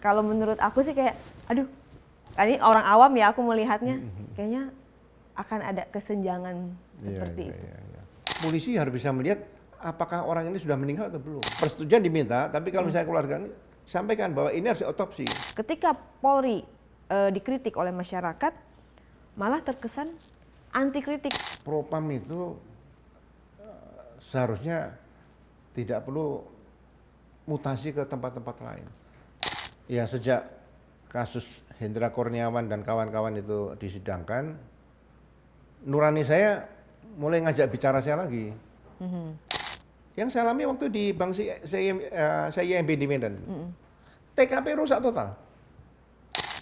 kalau menurut aku sih kayak, aduh, ini orang awam ya aku melihatnya, kayaknya akan ada kesenjangan seperti itu. Polisi harus bisa melihat apakah orang ini sudah meninggal atau belum. Persetujuan diminta, tapi kalau misalnya keluarga ini sampaikan bahwa ini harus diotopsi. Ketika Polri dikritik oleh masyarakat, malah terkesan anti kritik. Propam itu seharusnya tidak perlu mutasi ke tempat-tempat lain. Ya, sejak kasus Hendra Kurniawan dan kawan-kawan itu disidangkan, nurani saya mulai ngajak bicara saya lagi. Yang saya alami waktu di Bank CIMB di Medan, TKP rusak total.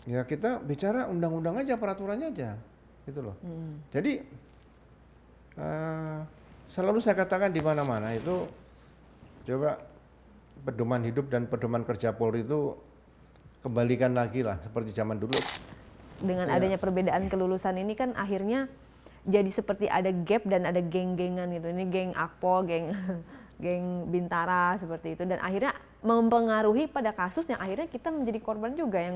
Ya kita bicara undang-undang aja, peraturannya aja, gitu loh. Jadi selalu saya katakan di mana-mana itu, coba pedoman hidup dan pedoman kerja Polri itu kembalikan lagi lah seperti zaman dulu. Dengan adanya perbedaan kelulusan ini kan akhirnya jadi seperti ada gap dan ada geng-gengan gitu. Ini geng Akpol, geng Bintara seperti itu, dan akhirnya mempengaruhi pada kasus yang akhirnya kita menjadi korban juga yang.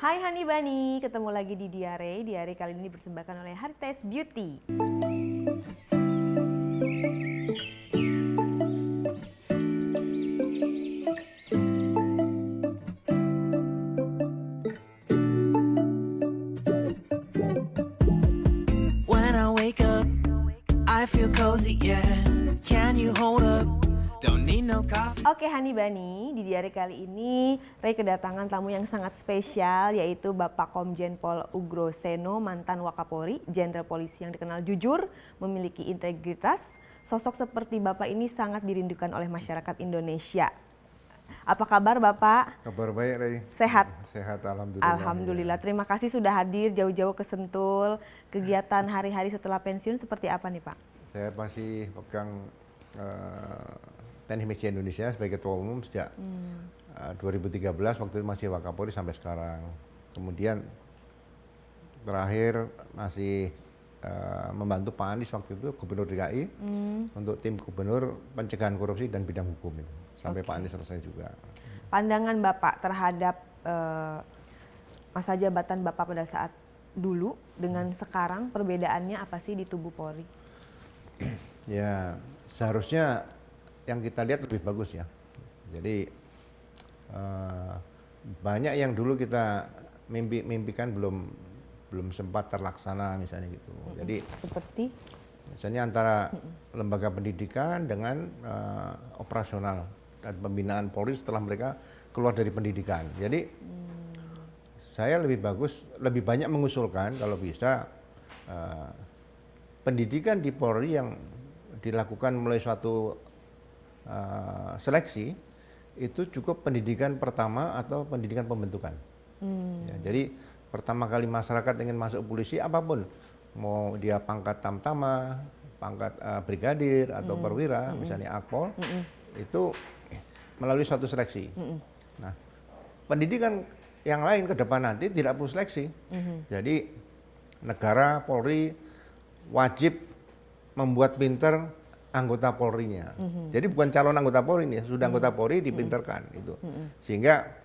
Hai Hani Bani, ketemu lagi di Diare. Diare kali ini dipersembahkan oleh Heritage Beauty. I feel cozy, yeah. Can you hold up? Don't need no coffee. Oke Hani Bani, di Diare kali ini Ray kedatangan tamu yang sangat spesial, yaitu Bapak Komjen Pol Ugro Seno, mantan Wakapolri, Jenderal Polisi yang dikenal jujur, memiliki integritas. Sosok seperti Bapak ini sangat dirindukan oleh masyarakat Indonesia. Apa kabar Bapak? Kabar baik, Ray. Sehat? Sehat, alhamdulillah. Alhamdulillah, terima kasih sudah hadir jauh-jauh ke Sentul. Kegiatan hari-hari setelah pensiun seperti apa nih Pak? Saya masih pegang Teknik Media Indonesia sebagai Ketua Umum sejak 2013, waktu itu masih Wakapolri sampai sekarang. Kemudian terakhir masih membantu Pak Anies waktu itu Gubernur DKI untuk tim Gubernur Pencegahan Korupsi dan Bidang Hukum itu sampai Pak Anies selesai juga. Pandangan Bapak terhadap masa jabatan Bapak pada saat dulu dengan sekarang, perbedaannya apa sih di tubuh Polri? Ya, seharusnya yang kita lihat lebih bagus ya. Jadi banyak yang dulu kita mimpikan belum sempat terlaksana misalnya gitu. Jadi seperti misalnya antara lembaga pendidikan dengan operasional dan pembinaan Polri setelah mereka keluar dari pendidikan. Jadi saya lebih banyak mengusulkan kalau bisa pendidikan di Polri yang dilakukan melalui suatu seleksi itu cukup pendidikan pertama atau pendidikan pembentukan. Ya, jadi pertama kali masyarakat ingin masuk polisi apapun, mau dia pangkat tamtama, pangkat brigadir atau perwira, misalnya Akpol, itu melalui suatu seleksi. Nah, pendidikan yang lain ke depan nanti tidak perlu seleksi. Jadi negara Polri wajib membuat pinter anggota Polri-nya. Jadi bukan calon anggota Polri ini, sudah anggota Polri dipinterkan itu. Sehingga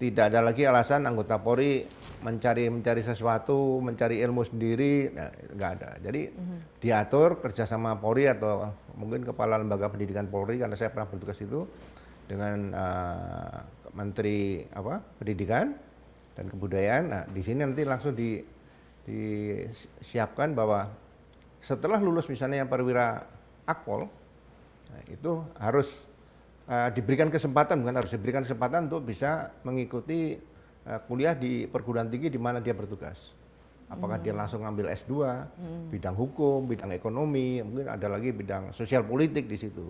tidak ada lagi alasan anggota Polri mencari sesuatu, mencari ilmu sendiri, nah, nggak ada. Jadi diatur kerjasama Polri atau mungkin kepala lembaga pendidikan Polri, karena saya pernah bertugas itu dengan Menteri Pendidikan dan Kebudayaan. Nah, di sini nanti langsung disiapkan bahwa setelah lulus misalnya yang perwira Akpol, nah, itu harus diberikan kesempatan, bukan harus diberikan kesempatan untuk bisa mengikuti kuliah di perguruan tinggi di mana dia bertugas. Apakah dia langsung ngambil S2, bidang hukum, bidang ekonomi, mungkin ada lagi bidang sosial politik di situ.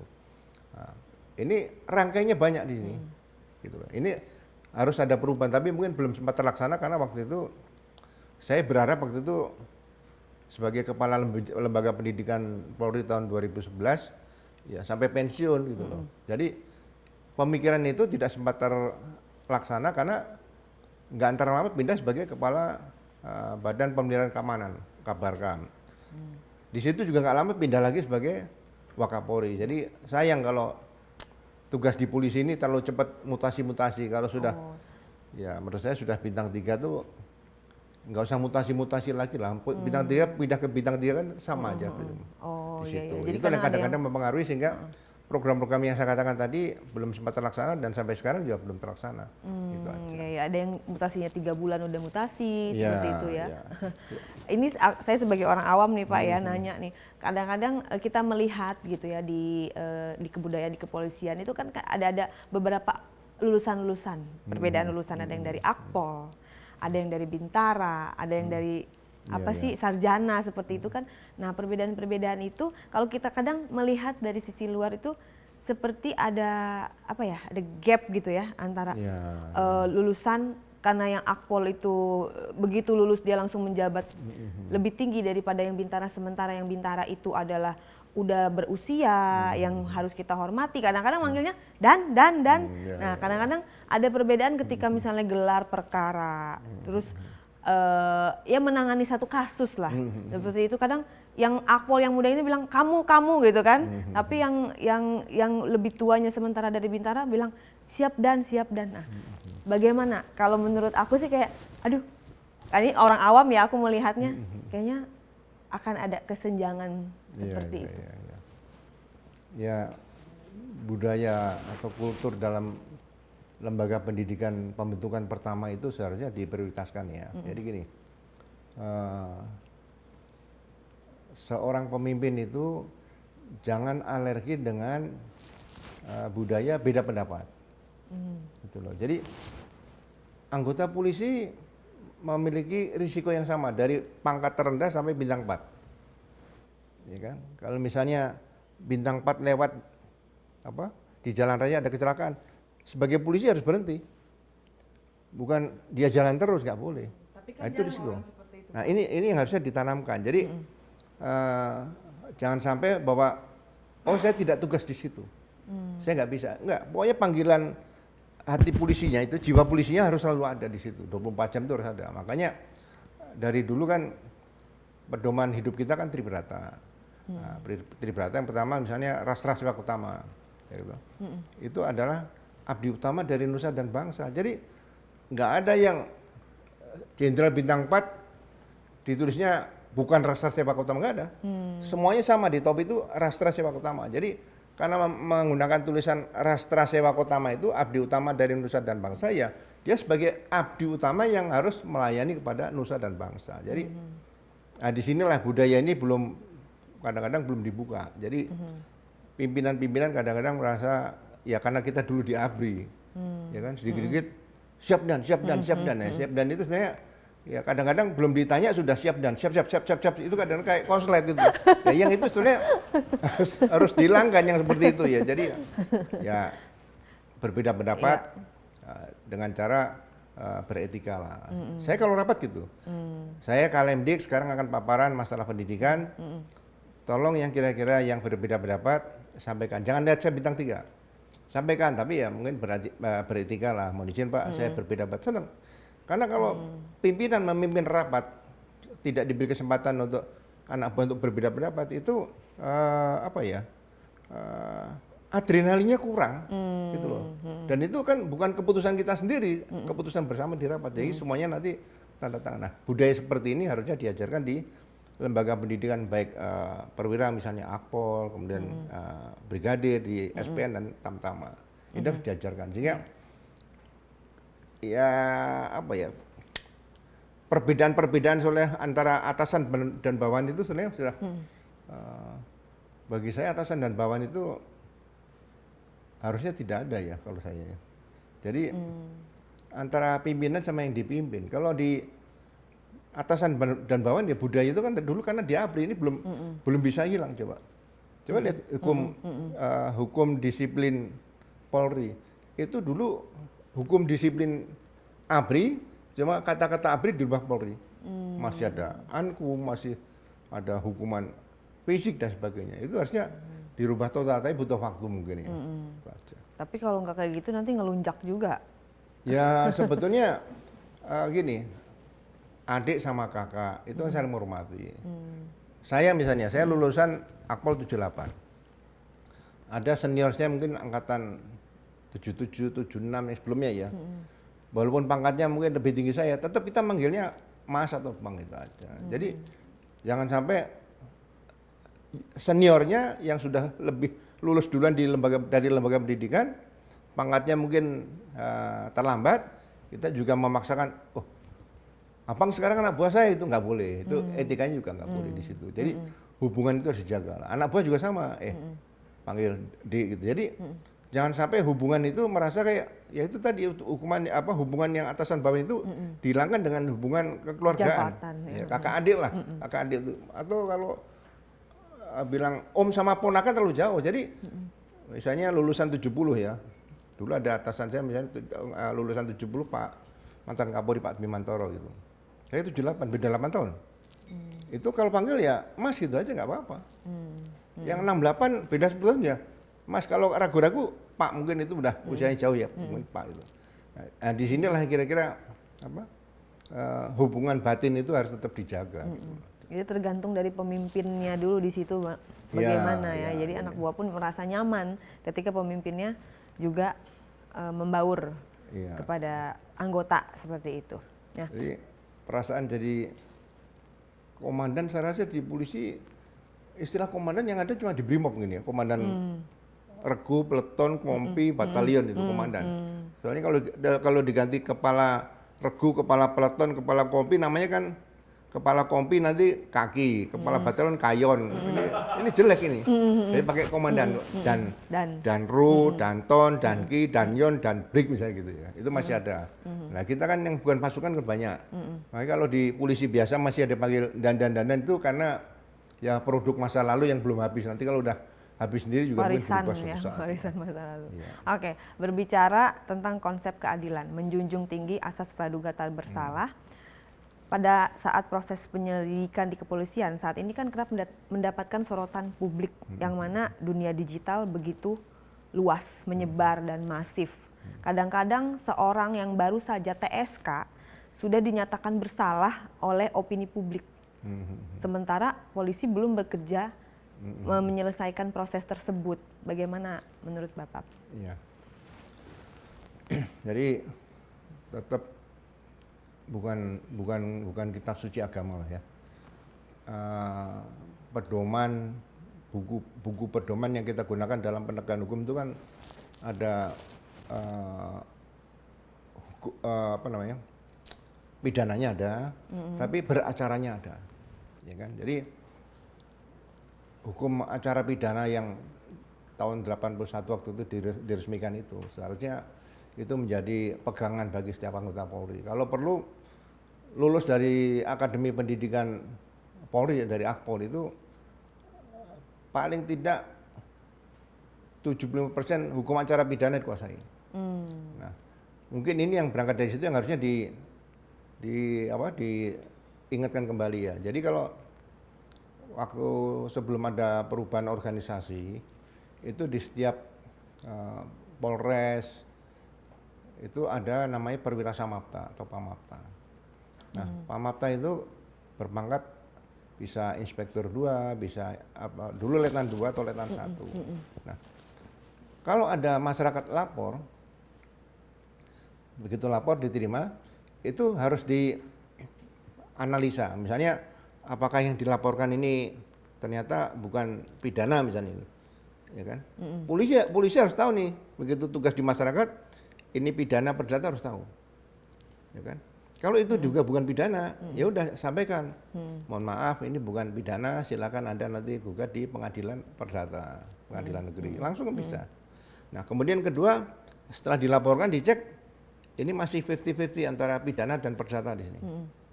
Nah, ini rangkaiannya banyak di sini. Gitu. Ini harus ada perubahan, tapi mungkin belum sempat terlaksana karena waktu itu saya berharap waktu itu sebagai kepala lembaga pendidikan Polri tahun 2011 ya sampai pensiun gitu loh. Jadi pemikiran itu tidak sempat terlaksana karena nggak antara lama pindah sebagai kepala Badan Pemeliharaan Keamanan Kabarkam. Di situ juga nggak lama pindah lagi sebagai Wakapolri. Jadi sayang kalau tugas di polisi ini terlalu cepat mutasi-mutasi. Kalau sudah, Oh. ya menurut saya sudah bintang 3 tuh nggak usah mutasi-mutasi lagi lah. Bintang 3 pindah ke bintang 3 kan sama aja. Oh, Di iya, situ. iya. Jadi Itu yang kadang ada kadang-kadang mempengaruhi sehingga program-program yang saya katakan tadi belum sempat terlaksana dan sampai sekarang juga belum terlaksana. Gitu aja. Iya, iya. Ada yang mutasinya 3 bulan udah mutasi, Iya, seperti itu ya. iya. Ini saya sebagai orang awam nih Pak ya, nanya nih. Kadang-kadang kita melihat gitu ya di kebudayaan di kepolisian itu kan ada beberapa lulusan-lulusan, perbedaan lulusan. Ada yang dari Akpol, ada yang dari Bintara, ada yang dari apa Iya, sih sarjana seperti itu kan. Nah, perbedaan-perbedaan itu kalau kita kadang melihat dari sisi luar itu seperti ada apa ya, ada gap gitu ya antara Iya. lulusan, karena yang Akpol itu begitu lulus dia langsung menjabat lebih tinggi daripada yang Bintara, sementara yang Bintara itu adalah udah berusia yang harus kita hormati. Kadang-kadang manggilnya dan. Iya, Nah, kadang-kadang ada perbedaan ketika misalnya gelar perkara, terus ya menangani satu kasus lah. Seperti itu kadang yang Akpol yang muda ini bilang kamu gitu kan. Tapi yang lebih tuanya sementara dari Bintara bilang siap dan. Nah, bagaimana? Kalau menurut aku sih kayak aduh, ini orang awam ya aku melihatnya kayaknya akan ada kesenjangan seperti itu. Iya. Ya, budaya atau kultur dalam lembaga pendidikan pembentukan pertama itu seharusnya diprioritaskan ya. Jadi gini, seorang pemimpin itu jangan alergi dengan budaya beda pendapat. Gitu loh. Jadi anggota polisi memiliki risiko yang sama dari pangkat terendah sampai bintang 4. Ya kan? Kalau misalnya bintang 4 lewat di jalan raya ada kecelakaan, sebagai polisi harus berhenti. Bukan dia jalan terus, nggak boleh. Nah, itu risiko. Nah, ini yang harusnya ditanamkan. Jadi jangan sampai bahwa saya tidak tugas di situ. Saya nggak bisa. Nggak, pokoknya panggilan hati polisinya itu, jiwa polisinya harus selalu ada di situ. 24 jam itu harus ada. Makanya dari dulu kan pedoman hidup kita kan Tribrata. Nah, Tribrata yang pertama misalnya Rastra Sewak Utama. Ya gitu. Itu adalah abdi utama dari nusa dan bangsa. Jadi nggak ada yang Jenderal Bintang 4 ditulisnya bukan Rastra Sewak Utama, nggak ada. Semuanya sama di top itu Rastra Sewak Utama. Jadi karena menggunakan tulisan Rastra Sewak Utama itu abdi utama dari nusa dan bangsa, ya dia sebagai abdi utama yang harus melayani kepada nusa dan bangsa. Jadi disinilah budaya ini kadang-kadang belum dibuka. Jadi pimpinan-pimpinan kadang-kadang merasa ya karena kita dulu di ABRI, ya kan sedikit-sedikit siap dan. Ya, siap dan itu sebenarnya ya kadang-kadang belum ditanya sudah siap dan siap itu kadang-kadang kayak konslet itu. Ya yang itu sebenarnya harus dihilangkan yang seperti itu ya. Jadi ya berbeda pendapat dengan cara beretika lah. Saya kalau rapat gitu. Saya Kalemdik sekarang akan paparan masalah pendidikan. Tolong yang kira-kira yang berbeda pendapat sampaikan. Jangan lihat saya bintang 3. Sampaikan, tapi ya mungkin beretika lah. Mohon izin Pak, saya berbeda pendapat. Senang. Karena kalau pimpinan memimpin rapat tidak diberi kesempatan untuk anak buah untuk berbeda pendapat itu adrenalinnya kurang gitu loh. Dan itu kan bukan keputusan kita sendiri, keputusan bersama di rapat. Jadi semuanya nanti tanda tangan. Nah, budaya seperti ini harusnya diajarkan di lembaga pendidikan baik perwira misalnya Akpol, kemudian brigadir di SPN dan Tamtama. Ini harus diajarkan sehingga perbedaan soalnya antara atasan dan bawahan itu sebenarnya sudah bagi saya atasan dan bawahan itu harusnya tidak ada ya kalau saya. Jadi antara pimpinan sama yang dipimpin. Kalau di atasan dan bawahan ya budaya itu kan dulu karena di ABRI ini belum bisa hilang coba. Coba lihat hukum disiplin Polri. Itu dulu hukum disiplin ABRI, cuma kata-kata ABRI dirubah Polri. Masih ada ANKUM, masih ada hukuman fisik dan sebagainya. Itu harusnya dirubah total, tapi butuh waktu mungkin ya. Tapi kalau nggak kayak gitu nanti ngelunjak juga. Ya sebetulnya gini, adik sama kakak itu saling menghormati. Saya misalnya, saya lulusan Akpol 78. Ada senior saya mungkin angkatan 77, 76 yang sebelumnya ya. Walaupun pangkatnya mungkin lebih tinggi saya, tetap kita manggilnya Mas atau Bang itu aja. Jadi jangan sampai seniornya yang sudah lebih lulus duluan dari lembaga pendidikan, pangkatnya mungkin terlambat, kita juga memaksakan, oh abang sekarang anak buah saya, itu nggak boleh, itu etikanya juga nggak boleh di situ. Jadi hubungan itu harus dijaga. Anak buah juga sama, panggil D gitu. Jadi jangan sampai hubungan itu merasa kayak ya itu tadi hukuman hubungan yang atasan bawah itu dihilangkan dengan hubungan kekeluargaan. Jabatan, Ya, kakak adik lah, kakak adik itu. Atau kalau bilang om sama ponakan terlalu jauh. Jadi misalnya lulusan 70 ya. Dulu ada atasan saya misalnya lulusan 70 Pak mantan Kapolri Pak Bimantoro gitu. Saya 78, beda 8 tahun. Itu kalau panggil ya Mas gitu aja nggak apa-apa. Yang 68 beda 10 tahun ya Mas, kalau ragu-ragu Pak mungkin itu udah usianya jauh ya, mungkin Pak itu. Nah, di sinilah kira-kira hubungan batin itu harus tetap dijaga. Gitu. Jadi tergantung dari pemimpinnya dulu di situ bagaimana ya. Jadi anak buah pun merasa nyaman ketika pemimpinnya juga membaur kepada anggota seperti itu. Ya. Jadi perasaan jadi komandan saya rasa di polisi istilah komandan yang ada cuma di Brimob gini ya, komandan regu, peleton, kompi, batalion itu komandan. Soalnya kalau diganti kepala regu, kepala peleton, kepala kompi namanya kan kepala kompi nanti kaki, kepala batalion kayon. Ini jelek ini. Jadi pakai komandan danru, danton, danki, danyon, dan brig misalnya gitu ya. Itu masih ada. Nah, kita kan yang bukan pasukan kan banyak. Makanya kalau di polisi biasa masih ada panggil dan itu karena ya produk masa lalu yang belum habis. Nanti kalau udah habis sendiri juga warisan mungkin ya, suatu saat. warisan masa lalu. Iya. Oke, berbicara tentang konsep keadilan, menjunjung tinggi asas praduga tak bersalah. Pada saat proses penyelidikan di kepolisian saat ini kan kerap mendapatkan sorotan publik yang mana dunia digital begitu luas, menyebar dan masif. Kadang-kadang seorang yang baru saja TSK sudah dinyatakan bersalah oleh opini publik. Sementara polisi belum bekerja menyelesaikan proses tersebut. Bagaimana menurut Bapak? Iya. Jadi tetap bukan kitab suci agama lah ya. Pedoman buku pedoman yang kita gunakan dalam penegakan hukum itu kan ada pidananya ada, tapi beracaranya ada, ya kan? Jadi hukum acara pidana yang tahun 81 waktu itu diresmikan itu seharusnya itu menjadi pegangan bagi setiap anggota Polri. Kalau perlu lulus dari Akademi Pendidikan Polri dari Akpol itu paling tidak 75% hukum acara pidana dikuasai. Nah, mungkin ini yang berangkat dari situ yang harusnya diingatkan kembali ya. Jadi kalau waktu sebelum ada perubahan organisasi itu di setiap Polres itu ada namanya Perwira Samapta atau Pamapta. Nah, Pamapta itu berpangkat bisa Inspektur 2, bisa dulu Letnan 2 atau Letnan 1. Nah, kalau ada masyarakat lapor, begitu lapor diterima, itu harus dianalisa. Misalnya apakah yang dilaporkan ini ternyata bukan pidana misalnya, ya kan? Polisi harus tahu nih, begitu tugas di masyarakat, ini pidana perdata harus tahu, ya kan? Kalau itu juga bukan pidana, ya udah sampaikan. Mohon maaf, ini bukan pidana, silakan Anda nanti gugat di pengadilan perdata, pengadilan negeri, langsung bisa. Nah, kemudian kedua, setelah dilaporkan dicek, ini masih 50-50 antara pidana dan perdata di sini.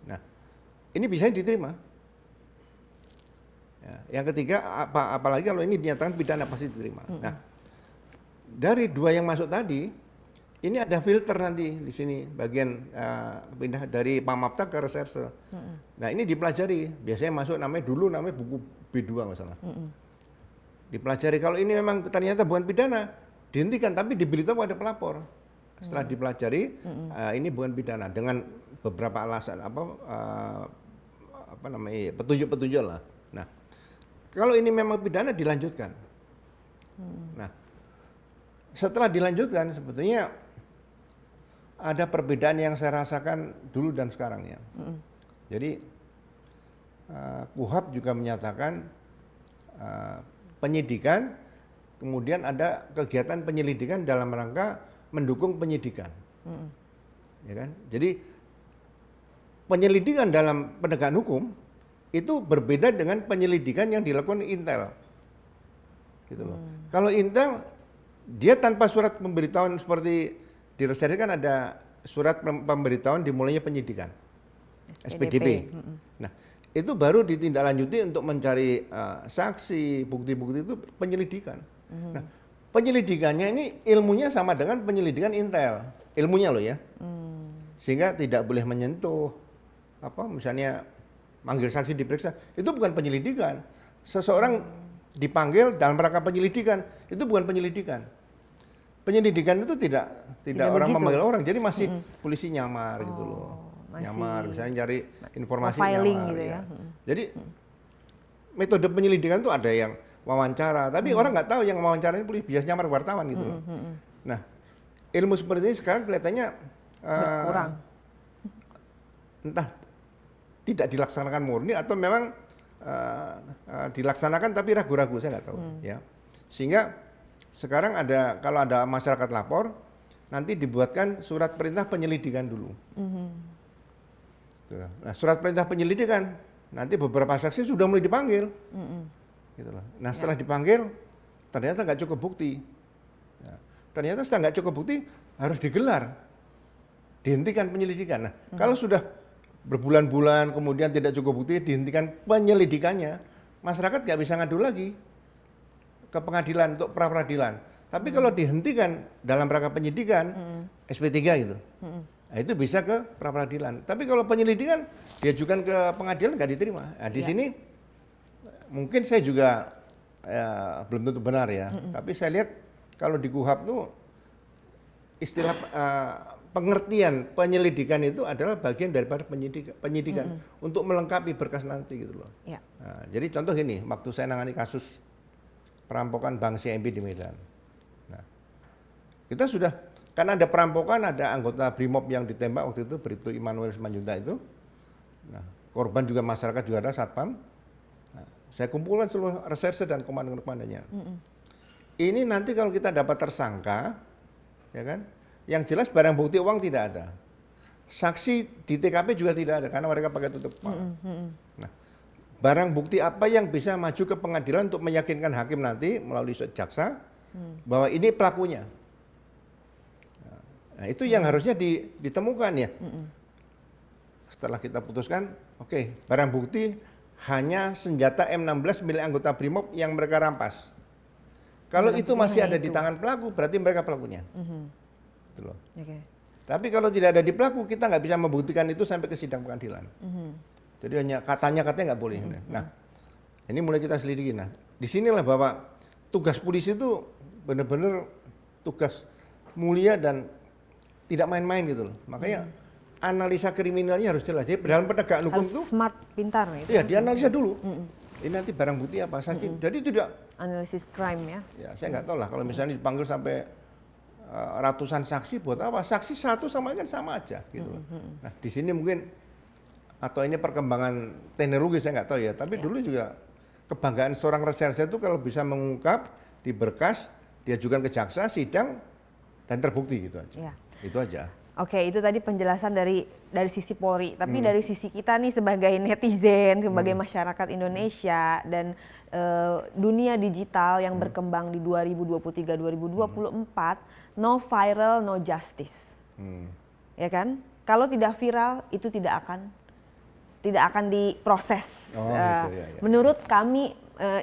Nah, ini bisa diterima. Ya, yang ketiga, apalagi kalau ini dinyatakan pidana pasti diterima. Nah, dari dua yang masuk tadi, ini ada filter nanti di sini bagian pindah dari Pamapta ke reserse. Nah, ini dipelajari. Biasanya masuk namanya buku B2 nggak salah. Dipelajari kalau ini memang ternyata bukan pidana, dihentikan tapi diberitahu ada pelapor. Setelah dipelajari, ini bukan pidana dengan beberapa alasan petunjuk-petunjuk lah. Nah, kalau ini memang pidana dilanjutkan. Nah, setelah dilanjutkan sebetulnya ada perbedaan yang saya rasakan dulu dan sekarang ya. Jadi KUHP juga menyatakan penyidikan, kemudian ada kegiatan penyelidikan dalam rangka mendukung penyidikan, ya kan? Jadi penyelidikan dalam penegakan hukum itu berbeda dengan penyelidikan yang dilakukan Intel, gitu loh. Kalau Intel dia tanpa surat pemberitahuan seperti di reserse kan ada surat pemberitahuan dimulainya penyidikan, SPDP. Nah, itu baru ditindaklanjuti untuk mencari saksi, bukti-bukti itu penyelidikan. Nah, penyelidikannya ini ilmunya sama dengan penyelidikan Intel, ilmunya loh ya. Sehingga tidak boleh menyentuh misalnya manggil saksi diperiksa, itu bukan penyelidikan. Seseorang dipanggil dalam rangka penyelidikan, itu bukan penyelidikan. Penyelidikan itu tidak orang begitu. memanggil orang, jadi masih polisi nyamar gitu loh. Nyamar, misalnya cari informasi profiling nyamar gitu ya. ya. Jadi metode penyelidikan itu ada yang wawancara, tapi orang nggak tahu yang wawancara ini polisi biasa nyamar wartawan gitu loh. Nah, ilmu seperti ini sekarang kelihatannya Kurang. entah tidak dilaksanakan murni atau memang dilaksanakan tapi ragu-ragu, saya nggak tahu ya. Sehingga sekarang kalau ada masyarakat lapor, nanti dibuatkan surat perintah penyelidikan dulu. Nah, surat perintah penyelidikan, nanti beberapa saksi sudah mulai dipanggil. Gitu loh. Nah, setelah dipanggil, ternyata nggak cukup bukti. Nah, ternyata setelah nggak cukup bukti, harus digelar. Dihentikan penyelidikan. Nah, kalau sudah berbulan-bulan kemudian tidak cukup bukti, dihentikan penyelidikannya, masyarakat nggak bisa ngadu lagi ke pengadilan untuk pra-peradilan. Tapi kalau dihentikan dalam rangka penyidikan, SP3 gitu, nah, itu bisa ke pra-peradilan. Tapi kalau penyelidikan diajukan ke pengadilan nggak diterima. Nah, di sini mungkin saya juga belum tentu benar ya. Tapi saya lihat kalau di KUHP tuh istilah pengertian penyelidikan itu adalah bagian daripada penyidikan untuk melengkapi berkas nanti gitu loh. Ya. Nah, jadi contoh gini, waktu saya nangani kasus perampokan Bank CIMB di Medan. Nah, kita sudah, karena ada perampokan, ada anggota BRIMOB yang ditembak waktu itu, Bribtu Immanuel Simanjuntak itu. Nah, korban juga masyarakat juga ada, Satpam. Nah, saya kumpulkan seluruh reserse dan komandan-komandannya. Ini nanti kalau kita dapat tersangka, ya kan, yang jelas barang bukti uang tidak ada. Saksi di TKP juga tidak ada, karena mereka pakai tutup kepala. Nah, barang bukti apa yang bisa maju ke pengadilan untuk meyakinkan hakim nanti melalui jaksa bahwa ini pelakunya. Nah, itu yang harusnya ditemukan ya. Setelah kita putuskan, oke, barang bukti hanya senjata M16 milik anggota BRIMOB yang mereka rampas. Kalau itu masih ada di tangan pelaku, berarti mereka pelakunya. Gitu loh. Tapi kalau tidak ada di pelaku, kita nggak bisa membuktikan itu sampai ke sidang pengadilan. Jadi hanya katanya nggak boleh. Nah, ini mulai kita selidiki. Nah, disinilah bahwa tugas polisi itu benar-benar tugas mulia dan tidak main-main gitu loh. Makanya analisa kriminalnya harus jelas. Jadi dalam penegakan hukum itu smart, pintar gitu. iya, dianalisa dulu. Ini nanti barang bukti apa saja. Jadi tidak Analisis crime ya. ya saya nggak tahu lah kalau misalnya dipanggil sampai ratusan saksi buat apa? Saksi satu sama kan sama aja gitu loh. Nah, di sini mungkin atau ini perkembangan teknologi saya nggak tahu ya, tapi dulu juga kebanggaan seorang reserse itu kalau bisa mengungkap di berkas, diajukan ke jaksa, sidang dan terbukti gitu aja. Ya. Itu aja. Oke, itu tadi penjelasan dari sisi Polri, tapi dari sisi kita nih sebagai netizen, sebagai masyarakat Indonesia dan dunia digital yang berkembang di 2023-2024, no viral, no justice. Ya kan? Kalau tidak viral itu tidak akan diproses. Oh, gitu, ya. Menurut kami,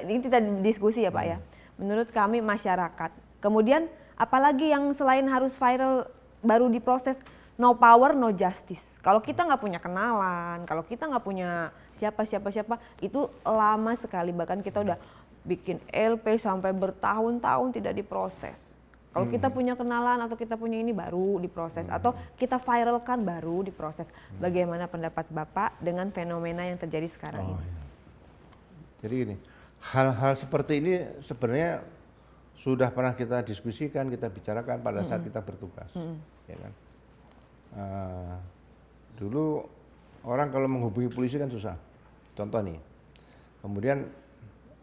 ini kita diskusi ya Pak ya. Menurut kami masyarakat. Kemudian apalagi yang selain harus viral baru diproses, no power, no justice. Kalau kita nggak punya kenalan, kalau kita nggak punya siapa, itu lama sekali. Bahkan kita udah bikin LP sampai bertahun-tahun tidak diproses. Kalau kita punya kenalan atau kita punya ini baru diproses, atau kita viralkan baru diproses. Bagaimana pendapat Bapak dengan fenomena yang terjadi sekarang ini? Iya. Jadi gini, hal-hal seperti ini sebenarnya sudah pernah kita diskusikan, kita bicarakan pada saat kita bertugas. Ya kan? Dulu orang kalau menghubungi polisi kan susah. Contoh nih, kemudian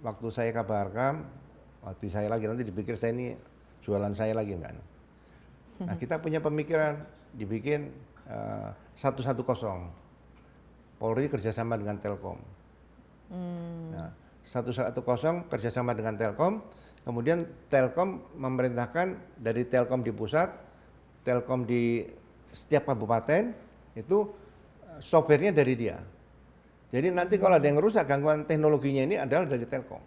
waktu saya kabarkan, waktu saya lagi nanti dipikir saya ini jualan saya lagi enggak. Nah kita punya pemikiran dibikin 110, Polri kerjasama dengan Telkom. Nah, 110 kerjasama dengan Telkom, kemudian Telkom memerintahkan dari Telkom di pusat, Telkom di setiap kabupaten itu softwarenya dari dia. Jadi nanti kalau ada yang rusak gangguan teknologinya ini adalah dari Telkom.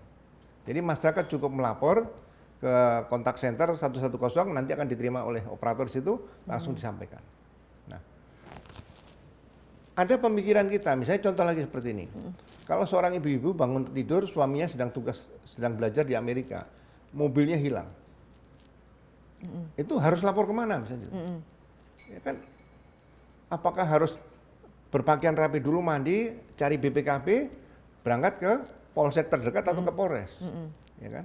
Jadi masyarakat cukup melapor ke kontak center 110, nanti akan diterima oleh operator situ, langsung disampaikan. Nah, ada pemikiran kita, misalnya contoh lagi seperti ini. Kalau seorang ibu-ibu bangun tidur, suaminya sedang belajar di Amerika, mobilnya hilang. Itu harus lapor kemana misalnya? Ya kan, apakah harus berpakaian rapi dulu, mandi, cari BPKB, berangkat ke polsek terdekat atau ke Polres, ya kan?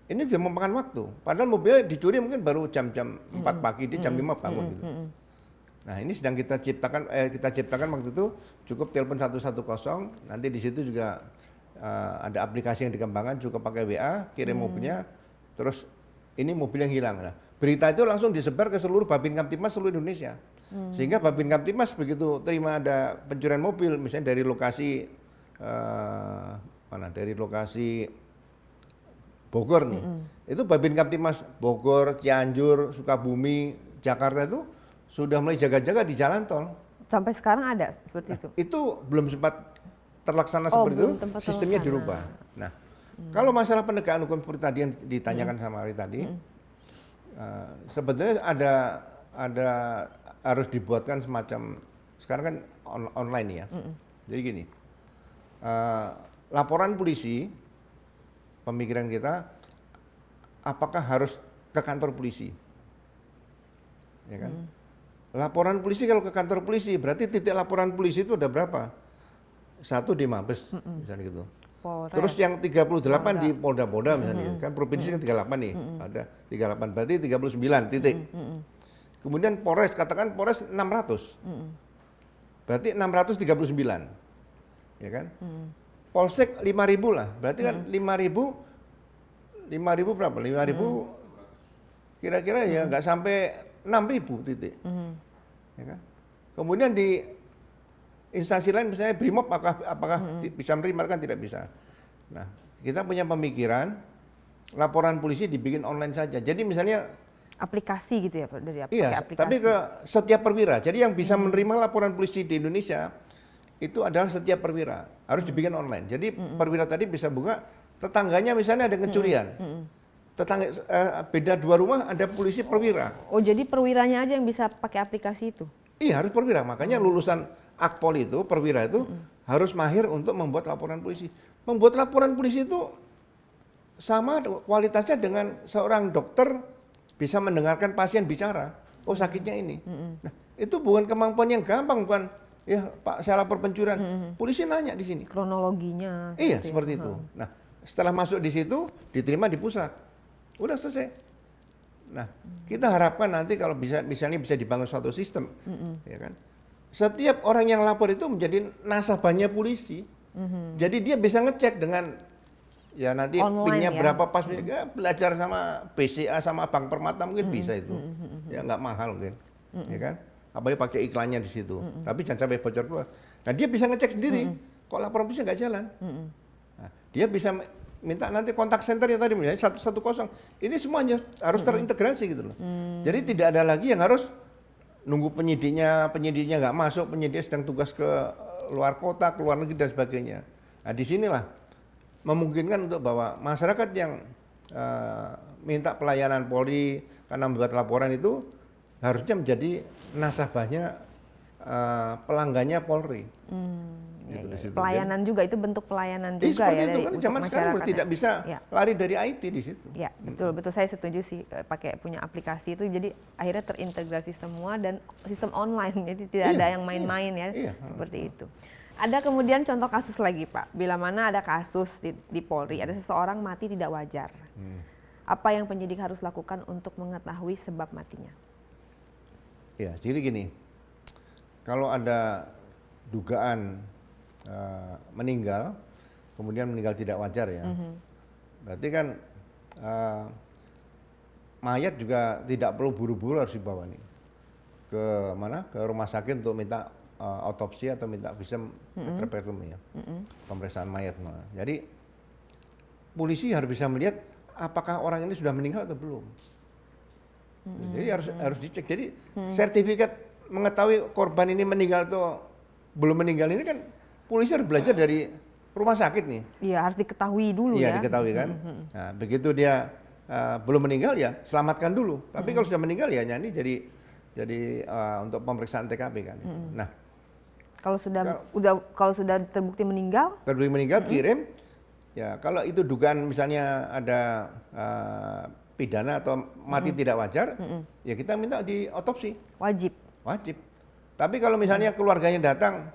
Ini sudah memakan waktu. Padahal mobilnya dicuri mungkin baru jam-jam 4 pagi, dia jam 5 bangun gitu. Nah ini sedang kita ciptakan waktu itu, cukup telepon 110, nanti di situ juga ada aplikasi yang dikembangkan, cukup pakai WA, kirim mobilnya, terus ini mobil yang hilang. Nah, berita itu langsung disebar ke seluruh Babin Kamtibmas seluruh Indonesia. Sehingga Babin Kamtibmas begitu terima ada pencurian mobil, misalnya dari lokasi dari lokasi Bogor nih, itu Babin Kamtibmas Bogor, Cianjur, Sukabumi, Jakarta itu sudah mulai jaga-jaga di jalan tol. Sampai sekarang ada seperti itu? Itu belum sempat terlaksana seperti itu, sistemnya dirubah. Nah, kalau masalah penegakan hukum seperti tadi yang ditanyakan sama Ari tadi, sebetulnya ada harus dibuatkan semacam, sekarang kan online ya. Jadi gini, laporan polisi, pemikiran kita, apakah harus ke kantor polisi? Ya kan? Laporan polisi kalau ke kantor polisi, berarti titik laporan polisi itu ada berapa? 1 di Mabes, misalnya gitu. Polres. Terus yang 38 di Polda-Polda misalnya, kan provinsi kan 38 nih, ada 38, berarti 39 titik. Kemudian Polres, katakan Polres 600, berarti 639, ya kan? Polsek 5.000 lah, berarti kan 5.000 berapa? 5.000 kira-kira ya nggak sampai 6.000 titik, ya kan? Kemudian di instansi lain misalnya Brimob apakah bisa menerima, kan tidak bisa. Nah, kita punya pemikiran laporan polisi dibikin online saja. Jadi misalnya aplikasi gitu ya Pak, dari iya, aplikasi. tapi ke setiap perwira. Jadi yang bisa menerima laporan polisi di Indonesia itu adalah setiap perwira, harus dibikin online. Jadi perwira tadi bisa buka, tetangganya misalnya ada kecurian. Tetangga beda 2 rumah ada polisi perwira. Oh, jadi perwiranya aja yang bisa pakai aplikasi itu? Iya, harus perwira. Makanya lulusan Akpol itu, perwira itu harus mahir untuk membuat laporan polisi. Membuat laporan polisi itu sama kualitasnya dengan seorang dokter bisa mendengarkan pasien bicara. Oh, sakitnya ini. Nah, itu bukan kemampuan yang gampang, bukan ya Pak saya lapor pencurian. Polisi nanya di sini. Kronologinya. Iya, seperti itu. Nah, setelah masuk di situ diterima di pusat. Udah selesai. Nah, kita harapkan nanti kalau misalnya bisa dibangun suatu sistem, ya kan? Setiap orang yang lapor itu menjadi nasabahnya polisi. Jadi dia bisa ngecek dengan ya nanti pinnya ya? berapa pas ya, belajar sama BCA sama Bank Permata mungkin bisa itu. Ya nggak mahal mungkin. Ya kan? Apalagi pakai iklannya di situ. Tapi jangan sampai bocor keluar. Nah, dia bisa ngecek sendiri. Kok laporan polisi nggak jalan? Nah, dia bisa minta nanti kontak center yang tadi misalnya 110. Ini semuanya harus terintegrasi gitu loh. Jadi tidak ada lagi yang harus nunggu penyidiknya nggak masuk, penyidik sedang tugas ke luar kota, ke luar negeri dan sebagainya. Nah, disinilah memungkinkan untuk bahwa masyarakat yang minta pelayanan Polri karena membuat laporan itu harusnya menjadi nasabahnya pelanggannya Polri. Gitu, pelayanan juga, itu bentuk pelayanan juga seperti ya itu, dari kan untuk zaman sekarang masyarakat tidak bisa lari dari IT di situ. Ya, betul saya setuju sih, pakai punya aplikasi itu jadi akhirnya terintegrasi semua dan sistem online, jadi tidak ada yang main-main ya, seperti itu. Ada kemudian contoh kasus lagi Pak, bila mana ada kasus di Polri, ada seseorang mati tidak wajar. Apa yang penyidik harus lakukan untuk mengetahui sebab matinya? Ya, jadi gini, kalau ada dugaan meninggal, kemudian meninggal tidak wajar ya, berarti kan mayat juga tidak perlu buru-buru harus dibawa nih ke mana? Ke rumah sakit untuk minta otopsi atau minta visum et repertum ya, pemeriksaan mayat. Jadi polisi harus bisa melihat apakah orang ini sudah meninggal atau belum. Jadi harus dicek. Jadi sertifikat mengetahui korban ini meninggal atau belum meninggal ini kan polisi harus belajar dari rumah sakit nih. Iya, harus diketahui dulu ya. Iya, diketahui kan. Nah, begitu dia belum meninggal ya selamatkan dulu. Tapi kalau sudah meninggal ya ini jadi untuk pemeriksaan TKP kan. Nah, kalau sudah terbukti meninggal, kirim. Ya, kalau itu dugaan misalnya ada pidana atau mati tidak wajar, ya kita minta diotopsi. wajib. Tapi kalau misalnya keluarganya datang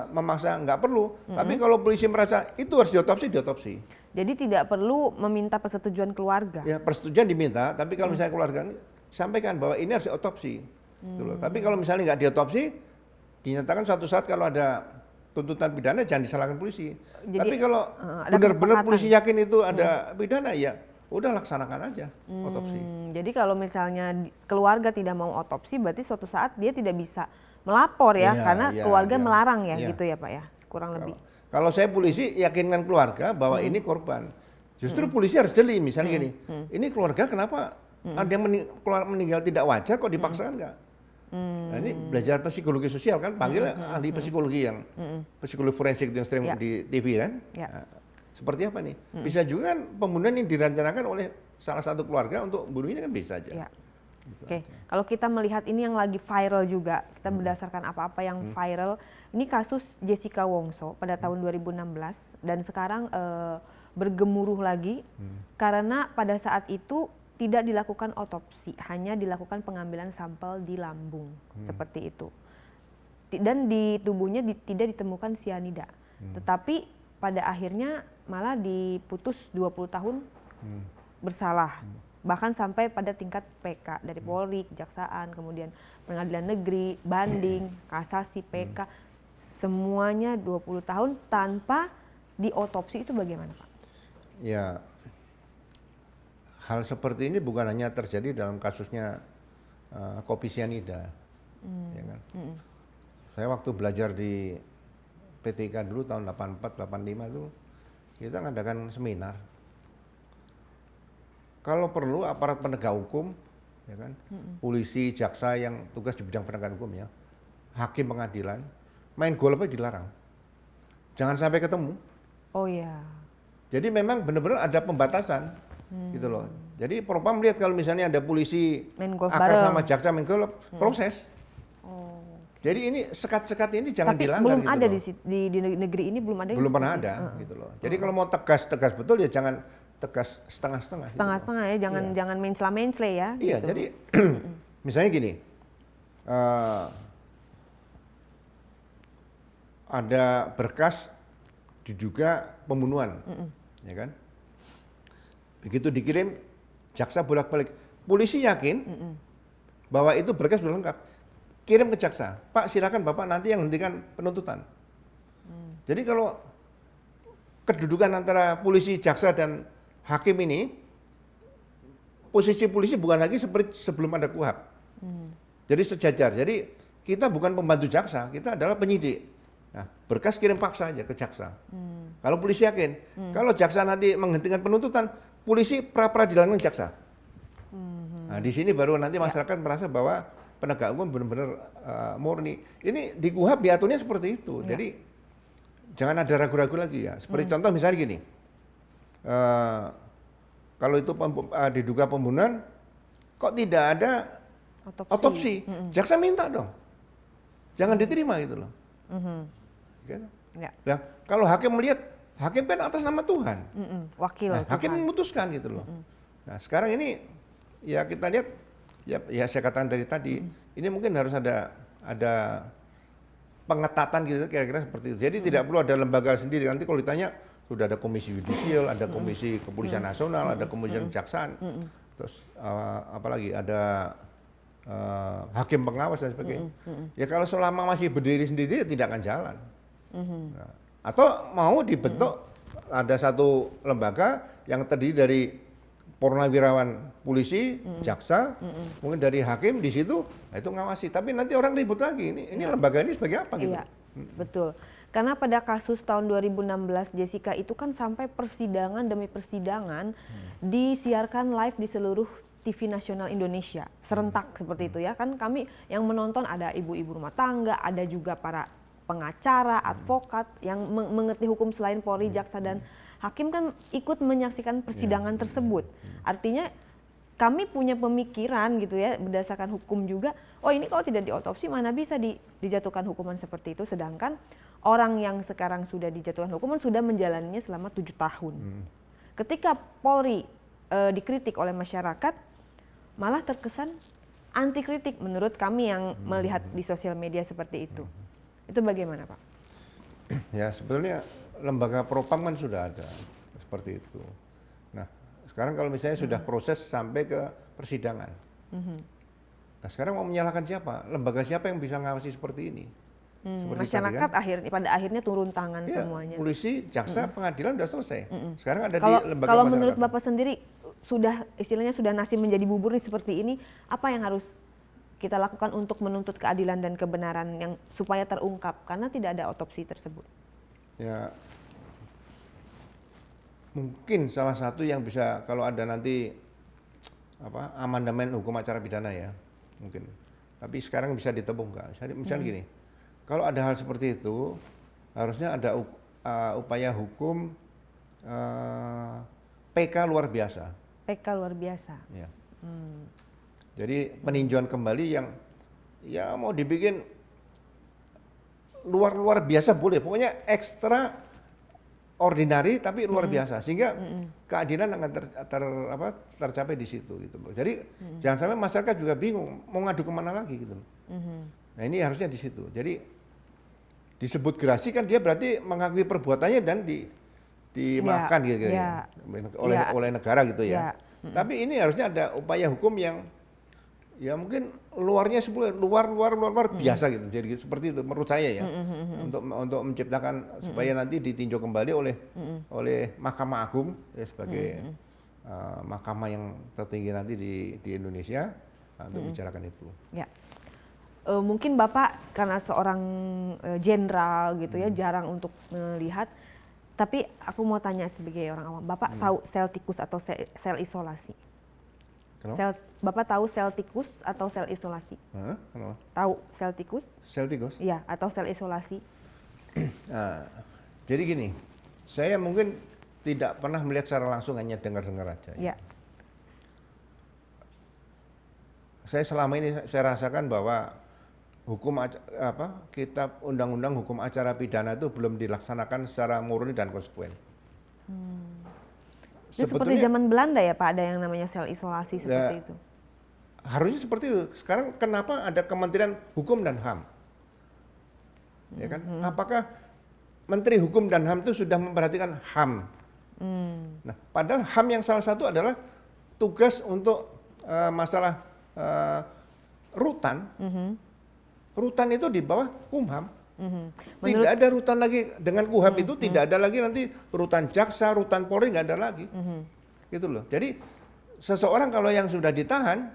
memaksa nggak perlu, tapi kalau polisi merasa itu harus diotopsi. Jadi tidak perlu meminta persetujuan keluarga. Ya, persetujuan diminta, tapi kalau misalnya keluarga sampaikan bahwa ini harus diotopsi. Gitu loh. Tapi kalau misalnya nggak diotopsi, dinyatakan suatu saat kalau ada tuntutan pidana jangan disalahkan polisi. Jadi, tapi kalau benar-benar polisi yakin itu ada pidana, ya udah laksanakan aja otopsi. Jadi kalau misalnya keluarga tidak mau otopsi, berarti suatu saat dia tidak bisa melapor ya, karena keluarga melarang ya, gitu ya Pak ya, kurang lebih. Kalau saya polisi yakinkan keluarga bahwa ini korban. Justru polisi harus jeli, misalnya gini, ini keluarga kenapa ada yang meninggal tidak wajar kok dipaksakan enggak? Nah, ini belajar psikologi sosial kan, panggil ahli psikologi yang psikologi forensik yang sering di TV kan. Nah, seperti apa nih? Bisa juga kan pembunuhan yang direncanakan oleh salah satu keluarga untuk bunuh ini kan bisa aja. Ya. Oke, kalau kita melihat ini yang lagi viral juga, kita berdasarkan apa-apa yang viral, ini kasus Jessica Wongso pada tahun 2016 dan sekarang bergemuruh lagi karena pada saat itu tidak dilakukan otopsi, hanya dilakukan pengambilan sampel di lambung, seperti itu. Dan di tubuhnya tidak ditemukan sianida, tetapi pada akhirnya malah diputus 20 tahun bersalah. Bahkan sampai pada tingkat PK dari Polri, Kejaksaan, kemudian Pengadilan Negeri, banding, kasasi, PK, semuanya 20 tahun tanpa diotopsi. Itu bagaimana Pak? Ya, hal seperti ini bukan hanya terjadi dalam kasusnya kopi sianida, ya kan? Saya waktu belajar di PTIK dulu tahun 84-85 itu kita ngadakan seminar. Kalau perlu aparat penegak hukum, ya kan, polisi, jaksa yang tugas di bidang penegakan hukum ya, hakim pengadilan, main golf dilarang, jangan sampai ketemu. Oh ya. Jadi memang benar-benar ada pembatasan, gitu loh. Jadi propam melihat kalau misalnya ada polisi akrab sama jaksa main golf, proses. Oh. Jadi ini sekat-sekat ini jangan Tapi dilanggar. belum gitu ada loh. di negeri ini belum ada. Belum pernah ada, gitu loh. Jadi kalau mau tegas betul ya jangan tegas setengah-setengah. Setengah-setengah ya, jangan mencela-mencela ya. Iya, gitu. jadi misalnya gini, ada berkas diduga pembunuhan, ya kan? Begitu dikirim, jaksa bolak-balik, polisi yakin bahwa itu berkas sudah lengkap, kirim ke jaksa, Pak silakan Bapak nanti yang hentikan penuntutan. Jadi kalau kedudukan antara polisi, jaksa dan hakim ini, posisi polisi bukan lagi seperti sebelum ada KUHP. Jadi sejajar. Jadi kita bukan pembantu jaksa, kita adalah penyidik. Nah, berkas kirim paksa aja ke jaksa. Kalau polisi yakin, kalau jaksa nanti menghentikan penuntutan, polisi pra-peradilan ke jaksa. Nah, di sini baru nanti masyarakat merasa bahwa penegak hukum benar-benar murni. Ini di KUHP diaturnya seperti itu. Jadi jangan ada ragu-ragu lagi ya. Seperti contoh misalnya gini. Kalau itu diduga pembunuhan, kok tidak ada otopsi? Jaksa minta dong, jangan diterima gitu loh. Gitu. Ya. Nah, kalau hakim melihat, hakim kan atas nama Tuhan, Wakil. nah, hakim Tuhan. memutuskan gitu loh. Nah sekarang ini ya kita lihat, ya saya katakan dari tadi, ini mungkin harus ada pengetatan gitu kira-kira seperti itu. Jadi tidak perlu ada lembaga sendiri. Nanti kalau ditanya sudah ada komisi yudisial, ada komisi kepolisian nasional, ada komisi kejaksaan, terus apalagi ada hakim pengawas dan sebagainya. Ya kalau selama masih berdiri sendiri ya tidak akan jalan. Nah, atau mau dibentuk ada satu lembaga yang terdiri dari purnawirawan polisi, jaksa, mungkin dari hakim di situ, nah itu ngawasi. Tapi nanti orang ribut lagi, ini lembaga ini sebagai apa gitu? Iya, betul. Karena pada kasus tahun 2016 Jessica itu kan sampai persidangan demi persidangan disiarkan live di seluruh TV nasional Indonesia, serentak seperti itu ya. Kan kami yang menonton ada ibu-ibu rumah tangga, ada juga para pengacara, advokat yang mengerti hukum selain Polri, jaksa dan hakim kan ikut menyaksikan persidangan tersebut. Artinya kami punya pemikiran gitu ya berdasarkan hukum juga, oh ini kalau tidak diotopsi mana bisa dijatuhkan hukuman seperti itu, sedangkan orang yang sekarang sudah dijatuhkan hukuman sudah menjalaninya selama 7 tahun. Ketika Polri dikritik oleh masyarakat, malah terkesan anti kritik menurut kami yang melihat di sosial media seperti itu. Itu bagaimana Pak? Ya sebetulnya lembaga propam kan sudah ada seperti itu. Nah sekarang kalau misalnya sudah proses sampai ke persidangan, nah sekarang mau menyalahkan siapa? Lembaga siapa yang bisa ngawasi seperti ini? Seperti Masyarakat tadi kan, pada akhirnya turun tangan ya, semuanya. polisi, jaksa, pengadilan sudah selesai. Sekarang ada Kalau di lembaga kalau masyarakat. menurut Bapak sendiri sudah istilahnya sudah nasi menjadi bubur nih seperti ini, apa yang harus kita lakukan untuk menuntut keadilan dan kebenaran yang supaya terungkap karena tidak ada otopsi tersebut? Ya mungkin salah satu yang bisa kalau ada nanti amandemen hukum acara pidana ya mungkin. Tapi sekarang bisa ditebung nggak? Misalnya gini, kalau ada hal seperti itu harusnya ada upaya hukum PK luar biasa. PK luar biasa. Ya. Jadi peninjauan kembali yang ya mau dibikin luar biasa boleh, pokoknya ekstra ordinary tapi luar biasa sehingga keadilan akan tercapai di situ gitu loh. Jadi jangan sampai masyarakat juga bingung mau ngadu kemana lagi gitu loh. Nah ini harusnya di situ. Jadi disebut gerasi kan dia berarti mengakui perbuatannya dan dimaafkan gitu ya. oleh negara gitu ya. Tapi ini harusnya ada upaya hukum yang ya mungkin luarnya luar biasa gitu. Jadi seperti itu menurut saya ya. Untuk menciptakan supaya nanti ditinjau kembali oleh Mahkamah Agung ya, sebagai mahkamah yang tertinggi nanti di Indonesia untuk bicarakan itu. Ya. Mungkin Bapak karena seorang jenderal gitu ya jarang untuk melihat, tapi aku mau tanya sebagai orang awam, Bapak tahu sel tikus atau sel isolasi? Bapak tahu sel tikus atau sel isolasi? Kenapa? Tahu sel tikus? Sel tikus? Iya, atau sel isolasi? Jadi gini, saya mungkin tidak pernah melihat secara langsung, hanya dengar-dengar aja. Ya. Saya selama ini saya rasakan bahwa hukum kitab undang-undang hukum acara pidana itu belum dilaksanakan secara murni dan konsekuen. Seperti zaman Belanda ya Pak, ada yang namanya sel isolasi seperti itu. Harusnya seperti itu. Sekarang kenapa ada Kementerian Hukum dan HAM? Ya kan? Apakah Menteri Hukum dan HAM itu sudah memperhatikan HAM? Nah, padahal HAM yang salah satu adalah tugas untuk masalah rutan. Rutan itu di bawah Kumham. Tidak ada rutan lagi dengan Kuhap itu tidak ada lagi nanti rutan jaksa, rutan Polri nggak ada lagi. Gitu loh. Jadi seseorang kalau yang sudah ditahan,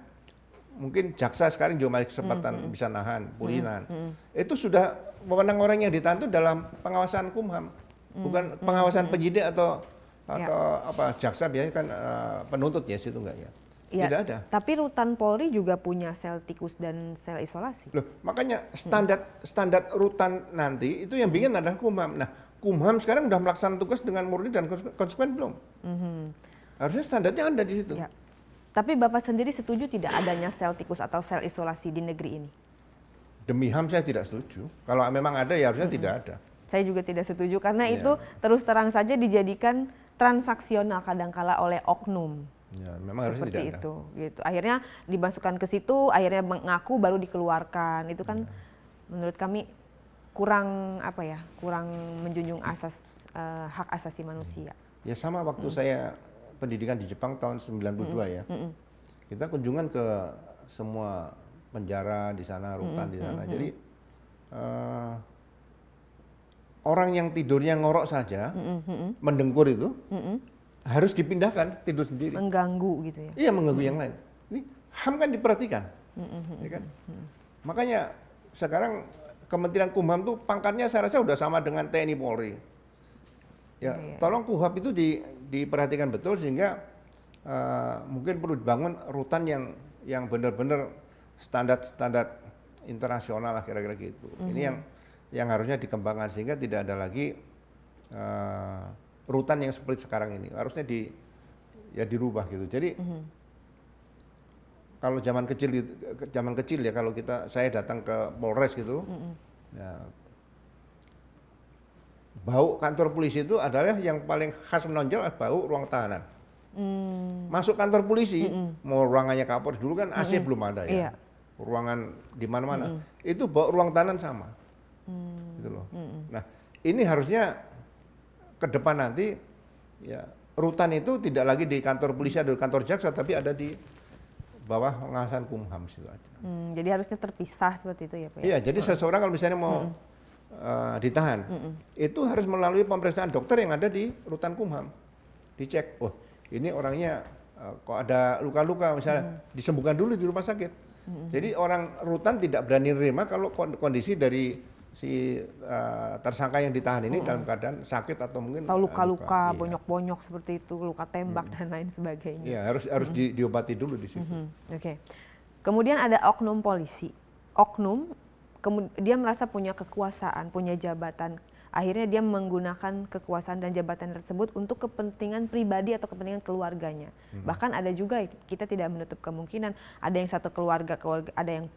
mungkin jaksa sekarang juga masih kesempatan bisa nahan, polisi nahan. Itu sudah wewenang orang yang ditahan itu dalam pengawasan Kumham, bukan pengawasan penyidik atau jaksa biasanya kan penuntut ya situ enggak ya. Ya, tidak ada. Tapi rutan Polri juga punya sel tikus dan sel isolasi. Loh, makanya standar rutan nanti itu yang bikin adalah Kumham. Nah, Kumham sekarang sudah melaksanakan tugas dengan murni dan konsekuen belum? Harusnya standarnya ada di situ. Ya. Tapi Bapak sendiri setuju tidak adanya sel tikus atau sel isolasi di negeri ini? Demi HAM saya tidak setuju. Kalau memang ada ya harusnya tidak ada. Saya juga tidak setuju karena itu terus terang saja dijadikan transaksional kadangkala oleh oknum. Ya, memang harusnya seperti tidak itu, gitu. Akhirnya dimasukkan ke situ, akhirnya mengaku baru dikeluarkan. Itu kan menurut kami kurang kurang menjunjung asas hak asasi manusia. Ya sama waktu saya pendidikan di Jepang tahun 92 ya. Kita kunjungan ke semua penjara di sana, rutan di sana. Jadi orang yang tidurnya ngorok saja, mendengkur itu harus dipindahkan tidur sendiri. Mengganggu gitu ya. Iya, mengganggu yang lain. Ini HAM kan diperhatikan, ya kan? Makanya sekarang Kementerian Kumham tuh pangkatnya saya rasa udah sama dengan TNI Polri. Ya, tolong KUHAP itu diperhatikan betul sehingga mungkin perlu dibangun rutan yang benar-benar standar internasional lah kira-kira gitu. Ini yang harusnya dikembangkan sehingga tidak ada lagi rutan yang seperti sekarang ini. Harusnya dirubah gitu. Jadi kalau zaman kecil ya kalau saya datang ke Polres gitu, ya, bau kantor polisi itu adalah yang paling khas menonjol bau ruang tahanan. Masuk kantor polisi, mau ruangannya Kapolres dulu kan AC belum ada ya. Iya. Ruangan di mana-mana itu bau ruang tahanan sama. Gitu loh. Nah, ini harusnya ke depan nanti ya rutan itu tidak lagi di kantor polisi atau kantor jaksa tapi ada di bawah pengawasan Kumham situ aja. Jadi harusnya terpisah seperti itu ya Pak? Iya, jadi seseorang kalau misalnya mau ditahan, itu harus melalui pemeriksaan dokter yang ada di rutan Kumham. Dicek, oh ini orangnya kok ada luka-luka misalnya, disembuhkan dulu di rumah sakit. Jadi orang rutan tidak berani nerima kalau kondisi dari si tersangka yang ditahan ini dalam keadaan sakit atau mungkin luka-luka, iya. bonyok-bonyok seperti itu, luka tembak dan lain sebagainya. Iya, harus diobati dulu di situ. Oke. Kemudian ada oknum polisi. Oknum dia merasa punya kekuasaan, punya jabatan. Akhirnya dia menggunakan kekuasaan dan jabatan tersebut untuk kepentingan pribadi atau kepentingan keluarganya. Bahkan ada juga kita tidak menutup kemungkinan ada yang satu keluarga ada yang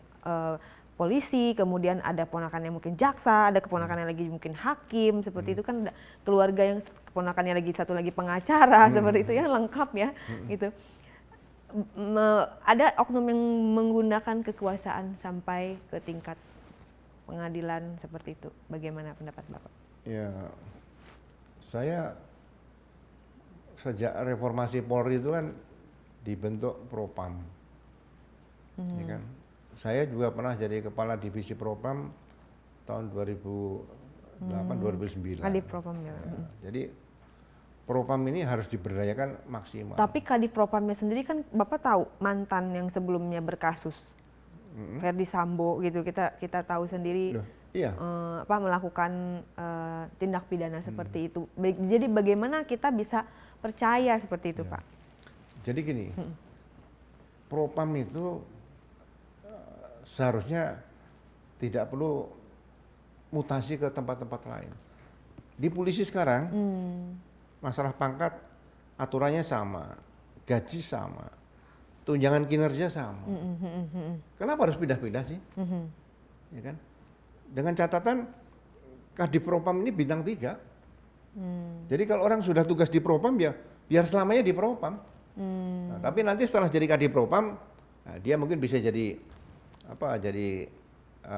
polisi, kemudian ada ponakannya mungkin jaksa, ada keponakannya lagi mungkin hakim, seperti itu kan keluarga yang keponakannya lagi satu lagi pengacara, seperti itu ya lengkap ya, gitu. Ada oknum yang menggunakan kekuasaan sampai ke tingkat pengadilan seperti itu. Bagaimana pendapat Bapak? Ya, saya sejak reformasi Polri itu kan dibentuk Propam, ya kan. Saya juga pernah jadi kepala divisi Propam tahun 2008-2009. Kadif Propam ya. Jadi Propam ini harus diberdayakan maksimal. Tapi Kadif Propamnya sendiri kan Bapak tahu mantan yang sebelumnya berkasus Ferdi Sambo gitu, kita tahu sendiri. Loh, iya. Melakukan tindak pidana seperti itu. Jadi bagaimana kita bisa percaya seperti itu, Ya. Pak? Jadi gini, Propam itu seharusnya tidak perlu mutasi ke tempat-tempat lain. Di polisi sekarang, masalah pangkat aturannya sama, gaji sama, tunjangan kinerja sama. Kenapa harus pindah-pindah sih? Ya kan? Dengan catatan Kadif Propam ini bintang 3. Jadi kalau orang sudah tugas di Propam ya biar selamanya di Propam. Nah, tapi nanti setelah jadi Kadif Propam, nah, dia mungkin bisa jadi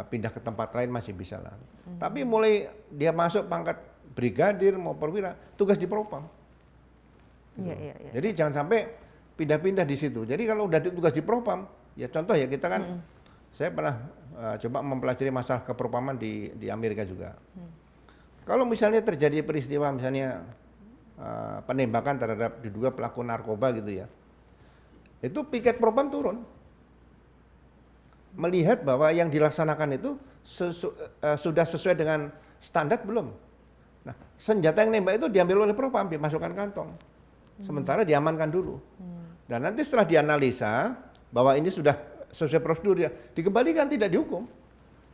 pindah ke tempat lain masih bisa lah. Tapi mulai dia masuk pangkat brigadir mau perwira, tugas di Propam. Gitu. Iya. Jadi jangan sampai pindah-pindah di situ. Jadi kalau udah tugas di Propam, ya contoh ya kita kan, saya pernah coba mempelajari masalah kepropaman di Amerika juga. Kalau misalnya terjadi peristiwa misalnya penembakan terhadap diduga pelaku narkoba gitu ya, itu piket Propam turun. Melihat bahwa yang dilaksanakan itu sudah sesuai dengan standar belum. Nah, senjata yang nembak itu diambil oleh Propam, dimasukkan kantong. Sementara diamankan dulu. Dan nanti setelah dianalisa bahwa ini sudah sesuai prosedur ya, dikembalikan tidak dihukum.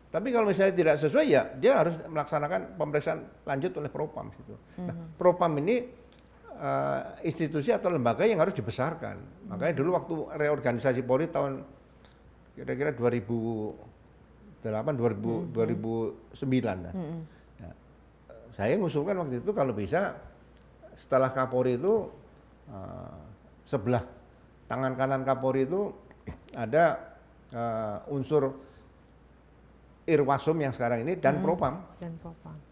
Tapi kalau misalnya tidak sesuai ya dia harus melaksanakan pemeriksaan lanjut oleh Propam gitu. Nah, Propam ini institusi atau lembaga yang harus dibesarkan. Makanya dulu waktu reorganisasi Polri tahun kira-kira 2008 2009 lah. Nah, saya ngusulkan waktu itu kalau bisa setelah Kapolri itu sebelah tangan kanan Kapolri itu ada unsur Irwasum yang sekarang ini dan Propam.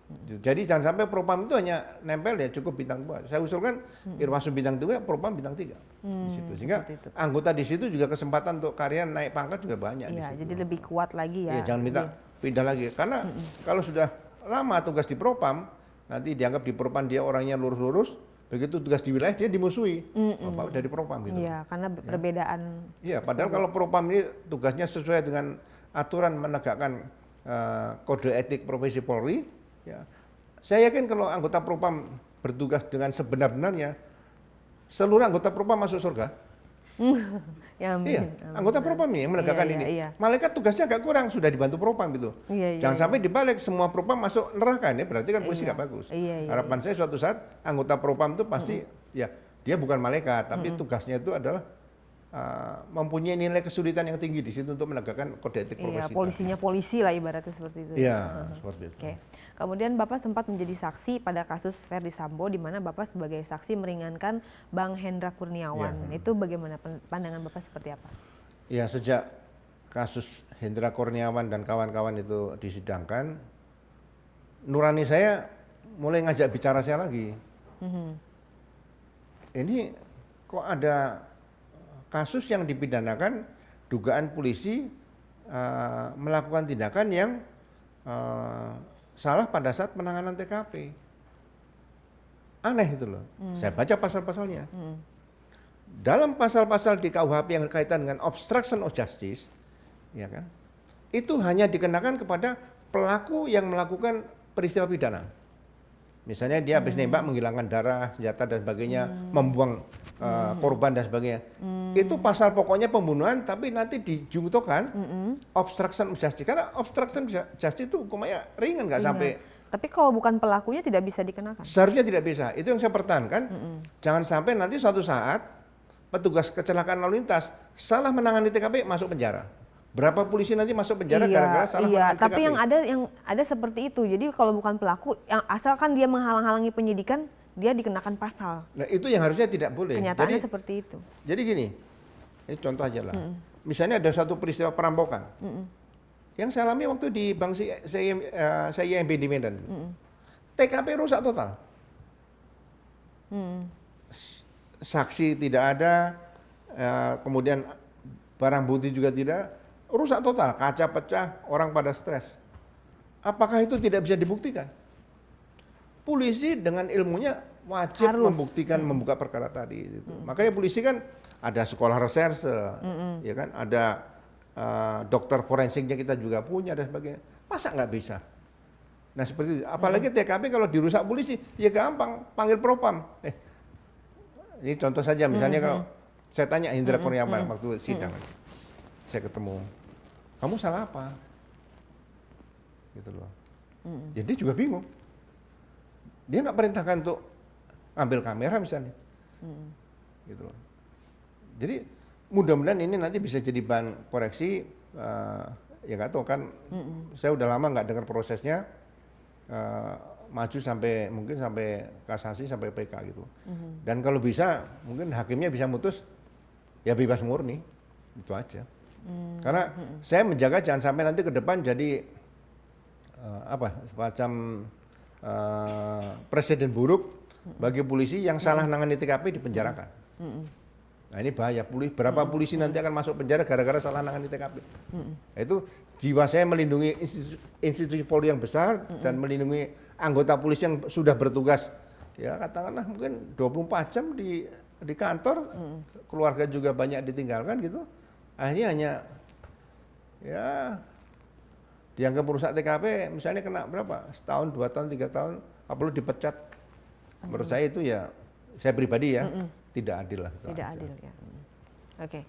Jadi jangan sampai propam itu hanya nempel ya cukup bintang 2. Saya usulkan Irwasum bintang 2, propam bintang 3 di situ. Sehingga seperti itu. anggota di situ juga kesempatan untuk karyan naik pangkat juga banyak di Iya, situ. jadi lebih kuat lagi ya. Iya, jangan minta pindah lagi. Karena kalau sudah lama tugas di propam, nanti dianggap di propam dia orangnya lurus-lurus, begitu tugas di wilayah dia dimusuhi. Bapak dari propam gitu. Iya, karena perbedaan. Iya, padahal kalau propam ini tugasnya sesuai dengan aturan menegakkan kode etik profesi Polri, ya. Saya yakin kalau anggota propam bertugas dengan sebenar-benarnya, seluruh anggota propam masuk surga. Ya, Iya, amin. anggota propam nih yang menegakkan Iya, ini. iya. Malaikat tugasnya agak kurang, sudah dibantu propam gitu. Iya, iya, Jangan iya. sampai dibalik semua propam masuk neraka, ini berarti kan polisi Iya. nggak bagus. Iya, iya, Harapan saya suatu saat anggota propam itu pasti ya dia bukan malaikat, tapi tugasnya itu adalah mempunyai nilai kesulitan yang tinggi di situ untuk menegakkan kode etik Iya, profesi. polisinya polisi lah ibaratnya seperti itu. Iya, seperti itu. Oke. Kemudian Bapak sempat menjadi saksi pada kasus Verdi Sambo di mana Bapak sebagai saksi meringankan Bang Hendra Kurniawan. Itu bagaimana pandangan Bapak seperti apa? Ya, sejak kasus Hendra Kurniawan dan kawan-kawan itu disidangkan, nurani saya mulai ngajak bicara saya lagi. Ini kok ada kasus yang dipidanakan dugaan polisi melakukan tindakan yang salah pada saat penanganan TKP. Aneh itu loh. Saya baca pasal-pasalnya. Dalam pasal-pasal di KUHP yang berkaitan dengan obstruction of justice, ya kan, itu hanya dikenakan kepada pelaku yang melakukan peristiwa pidana. Misalnya dia habis nembak, menghilangkan darah, senjata dan sebagainya, membuang korban dan sebagainya. Itu pasal pokoknya pembunuhan, tapi nanti dijungtokan obstruction of justice. Karena obstruction of justice itu hukumannya ringan, nggak sampai. Tapi kalau bukan pelakunya tidak bisa dikenakan. Seharusnya tidak bisa. Itu yang saya pertahankan. Jangan sampai nanti suatu saat petugas kecelakaan lalu lintas salah menangani TKP masuk penjara. Berapa polisi nanti masuk penjara gara-gara salah menangani TKP. Tapi yang ada seperti itu. Jadi kalau bukan pelaku, yang asalkan dia menghalang-halangi penyidikan, dia dikenakan pasal. Nah, itu yang harusnya tidak boleh. Kenyataannya seperti itu. Jadi gini, ini contoh aja lah. Misalnya ada satu peristiwa perampokan. Yang saya alami waktu di Bank CIMB di Medan. TKP rusak total. Saksi tidak ada, kemudian barang bukti juga tidak, rusak total, kaca pecah, orang pada stres. Apakah itu tidak bisa dibuktikan? Polisi dengan ilmunya wajib membuktikan membuka perkara tadi. Gitu. Makanya polisi kan ada sekolah reserse, ya kan, ada dokter forensiknya kita juga punya dan sebagainya. Masa nggak bisa? Nah seperti itu. Apalagi TKP kalau dirusak polisi, ya gampang, panggil propam. Ini contoh saja, misalnya kalau saya tanya Hendra Kurniawan waktu sidang, saya ketemu, kamu salah apa? Gitu loh. Ya dia juga bingung. Dia nggak perintahkan untuk ambil kamera misalnya. Gitu loh. Jadi mudah-mudahan ini nanti bisa jadi bahan koreksi. Ya nggak tahu kan, saya udah lama nggak dengar prosesnya. Maju sampai mungkin sampai kasasi sampai PK gitu. Dan kalau bisa mungkin hakimnya bisa mutus ya bebas murni. Itu aja. Karena saya menjaga jangan sampai nanti ke depan jadi semacam presiden buruk bagi polisi yang salah nangani TKP dipenjarakan. Nah ini bahaya, berapa polisi nanti akan masuk penjara gara-gara salah nangani TKP. Itu jiwa saya melindungi institusi Polri yang besar dan melindungi anggota polisi yang sudah bertugas, ya katakanlah mungkin 24 jam di kantor, keluarga juga banyak ditinggalkan gitu. Akhirnya hanya ya dianggap merusak TKP, misalnya kena berapa? Setahun, 2 tahun, 3 tahun, perlu dipecat. Menurut saya itu ya, saya pribadi ya, tidak adil lah. Tidak adil ya. Oke.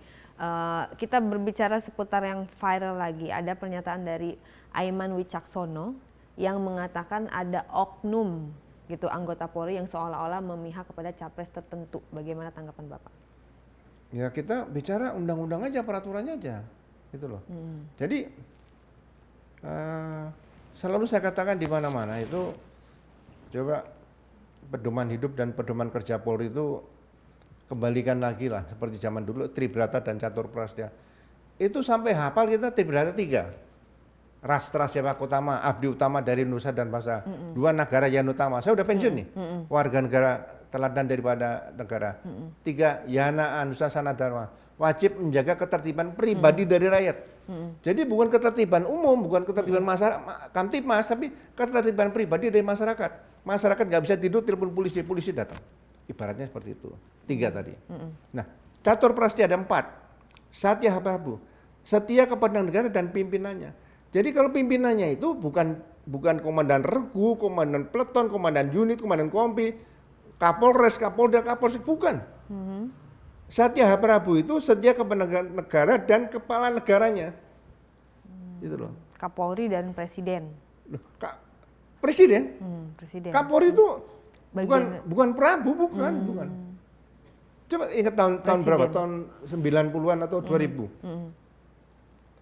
Kita berbicara seputar yang viral lagi. Ada pernyataan dari Aiman Wicaksono yang mengatakan ada oknum gitu anggota Polri yang seolah-olah memihak kepada capres tertentu. Bagaimana tanggapan Bapak? Ya kita bicara undang-undang aja, peraturannya aja, gitu loh. Jadi selalu saya katakan di mana-mana itu coba pedoman hidup dan pedoman kerja Polri itu kembalikan lagi lah seperti zaman dulu Tribrata dan Catur Prastia. Itu sampai hafal kita Tribrata 3. Rastra Sewak Utama, Abdi Utama dari Nusa dan Bangsa, 2 Nagara Yan Utama. Saya udah pensiun nih, warga negara teladan daripada negara. 3 Yana Anusa Sanadharma, wajib menjaga ketertiban pribadi dari rakyat. Jadi bukan ketertiban umum, bukan ketertiban masyarakat, Kamtipmas, tapi ketertiban pribadi dari masyarakat. Masyarakat nggak bisa tidur, telepon polisi, polisi datang. Ibaratnya seperti itu. 3 tadi. Nah, catur prasasti ada 4. Satya Prabu, setia kepada negara dan pimpinannya. Jadi kalau pimpinannya itu bukan komandan regu, komandan peleton, komandan unit, komandan kompi, Kapolres, Kapolda, Kapolsek, bukan. Satya Prabu itu setia kepada negara dan kepala negaranya. Gitu loh. Kapolri dan Presiden. Loh, Presiden? Presiden. Kapolri itu Bagian- bukan Prabu, bukan. Coba ingat tahun berapa? Tahun 90-an atau 2000.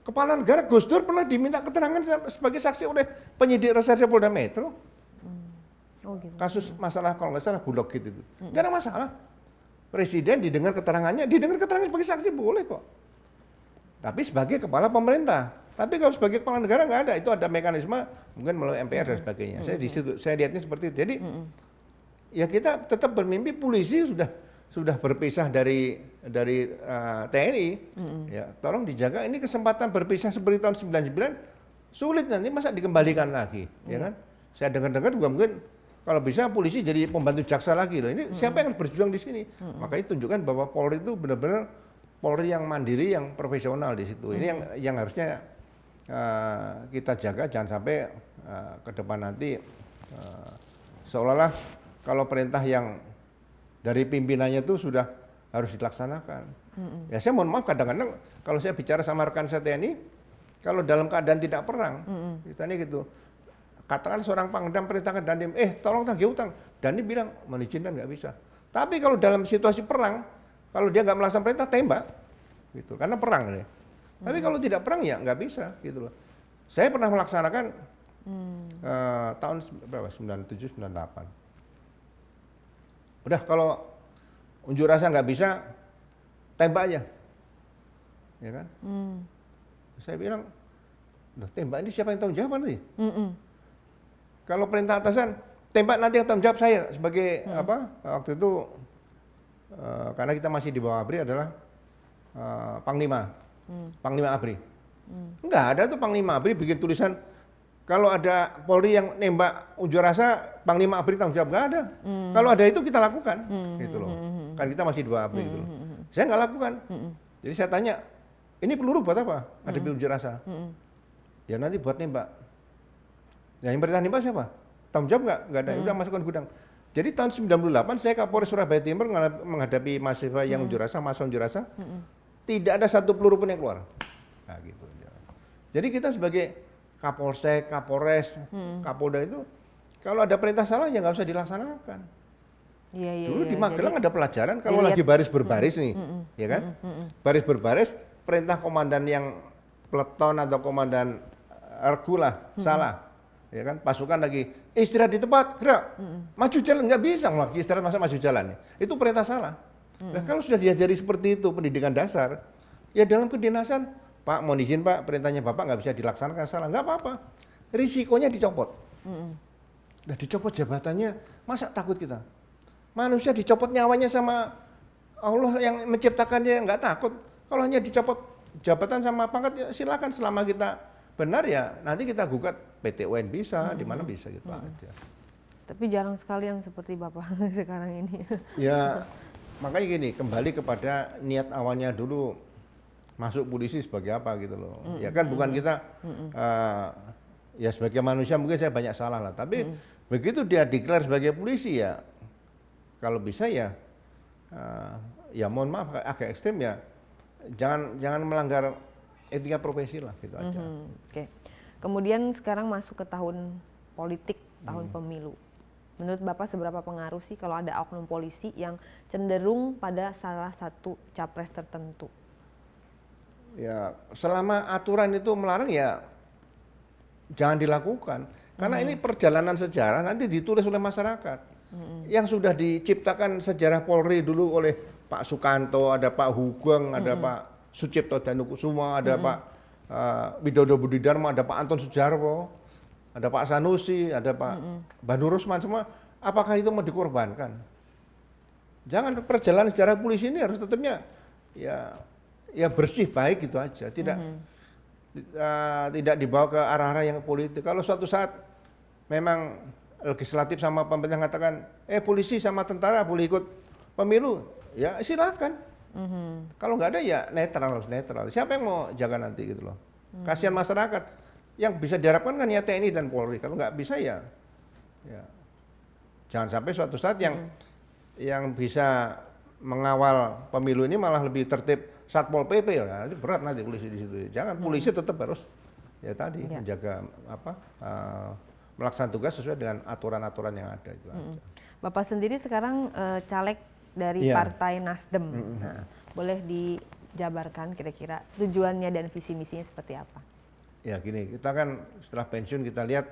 Kepala negara Gus Dur pernah diminta keterangan sebagai saksi oleh penyidik reserse Polda Metro. Oh gitu. Kasus masalah kalau nggak salah Bulog gitu. Nggak ada masalah. Presiden didengar keterangannya sebagai saksi boleh kok. Tapi sebagai kepala pemerintah. Tapi kalau sebagai kepala negara nggak ada. Itu ada mekanisme mungkin melalui MPR dan sebagainya. Saya lihatnya seperti itu. Jadi ya kita tetap bermimpi polisi sudah berpisah dari TNI. Ya, tolong dijaga ini kesempatan berpisah seperti tahun 99 sulit nanti masa dikembalikan lagi, ya kan? Saya dengar-dengar juga mungkin kalau bisa polisi jadi pembantu jaksa lagi loh. Ini siapa yang berjuang di sini? Makanya tunjukkan bahwa Polri itu benar-benar Polri yang mandiri, yang profesional di situ. Ini yang harusnya kita jaga, jangan sampai ke depan nanti seolah-olah kalau perintah yang dari pimpinannya itu sudah harus dilaksanakan. Ya saya mohon maaf kadang-kadang kalau saya bicara sama rekan saya TNI, kalau dalam keadaan tidak perang, misalnya gitu, katakan seorang Pangdam perintahkan Dandim, tolong tagih utang, Dandim bilang mengizinkan nggak bisa. Tapi kalau dalam situasi perang, kalau dia nggak melaksanakan perintah tembak, gitu, karena perang ya. Tapi kalau tidak perang ya nggak bisa, gitu loh. Saya pernah melaksanakan tahun berapa? 97, 98. Udah kalau unjuk rasa nggak bisa, tembak aja, ya kan? Saya bilang, udah tembak ini siapa yang tanggung jawab nanti? Kalau perintah atasan, tembak nanti yang tanggung jawab saya sebagai waktu itu karena kita masih di bawah ABRI adalah Panglima, Panglima ABRI. Enggak ada tuh Panglima ABRI bikin tulisan. Kalau ada Polri yang nembak unjuk rasa, Panglima ABRI tanggung jawab, nggak ada. Kalau ada itu kita lakukan, gitu loh. Kan kita masih di bawah ABRI gitu loh. Saya nggak lakukan. Jadi saya tanya, ini peluru buat apa? Ada unjuk rasa. Ya nanti buat nembak. Ya yang perintah nembak siapa? Tanggung jawab nggak? Nggak ada. Udah masukkan gudang. Jadi tahun 98 saya Kapolres Surabaya Timur menghadapi mahasiswa yang unjuk rasa, masa unjuk rasa, tidak ada satu peluru pun yang keluar. Nah gitu. Jadi kita sebagai Kapolsek, Kapolres, Kapolda itu kalau ada perintah salah ya nggak usah dilaksanakan. Dulu di Magelang ada pelajaran kalau lagi baris berbaris nih, ya kan? Baris berbaris, perintah komandan yang peleton atau komandan regu lah salah, ya kan? Pasukan lagi istirahat di tempat, gerak, maju jalan nggak bisa lagi istirahat masa maju jalan. Itu perintah salah. Nah kalau sudah diajari seperti itu pendidikan dasar, ya dalam kedinasan Pak, mohon izin Pak, perintahnya Bapak nggak bisa dilaksanakan salah, nggak apa-apa. Risikonya dicopot. Nah dicopot jabatannya, masa takut kita? Manusia dicopot nyawanya sama Allah yang menciptakannya nggak takut. Kalau hanya dicopot jabatan sama pangkat, ya silakan selama kita benar ya nanti kita gugat PT UN bisa, di mana bisa gitu aja. Tapi jarang sekali yang seperti Bapak sekarang ini. Ya makanya gini, kembali kepada niat awalnya dulu. Masuk polisi sebagai apa gitu loh. Ya kan bukan kita ya sebagai manusia mungkin saya banyak salah lah, tapi begitu dia declare sebagai polisi ya kalau bisa ya ya mohon maaf agak ekstrim ya jangan melanggar etika profesi lah gitu aja. Oke. Kemudian sekarang masuk ke tahun politik, tahun pemilu. Menurut Bapak seberapa pengaruh sih kalau ada oknum polisi yang cenderung pada salah satu capres tertentu? Ya, selama aturan itu melarang ya jangan dilakukan. Karena ini perjalanan sejarah nanti ditulis oleh masyarakat. Yang sudah diciptakan sejarah Polri dulu oleh Pak Sukanto, ada Pak Hugeng, ada Pak Sucipto Danukusuma, ada Pak Widodo Budi Dharma, ada Pak Anton Sujarwo, ada Pak Sanusi, ada Pak Banur Rusman, semua. Apakah itu mau dikorbankan? Jangan, perjalanan sejarah polisi ini harus tetapnya ya bersih, baik gitu aja, tidak dibawa ke arah-arah yang politik. Kalau suatu saat memang legislatif sama pemerintah mengatakan, polisi sama tentara boleh ikut pemilu, ya silakan. Kalau nggak ada ya netral, harus netral. Siapa yang mau jaga nanti gitu loh? Kasihan masyarakat. Yang bisa diharapkan kan ya TNI dan Polri. Kalau nggak bisa ya jangan sampai suatu saat yang bisa mengawal pemilu ini malah lebih tertib Satpol PP, ya nanti berat nanti polisi di situ. Jangan, polisi tetap harus ya tadi menjaga melaksanakan tugas sesuai dengan aturan-aturan yang ada itu aja. Bapak sendiri sekarang caleg dari Partai Nasdem. Nah, boleh dijabarkan kira-kira tujuannya dan visi misinya seperti apa? Ya gini, kita kan setelah pensiun kita lihat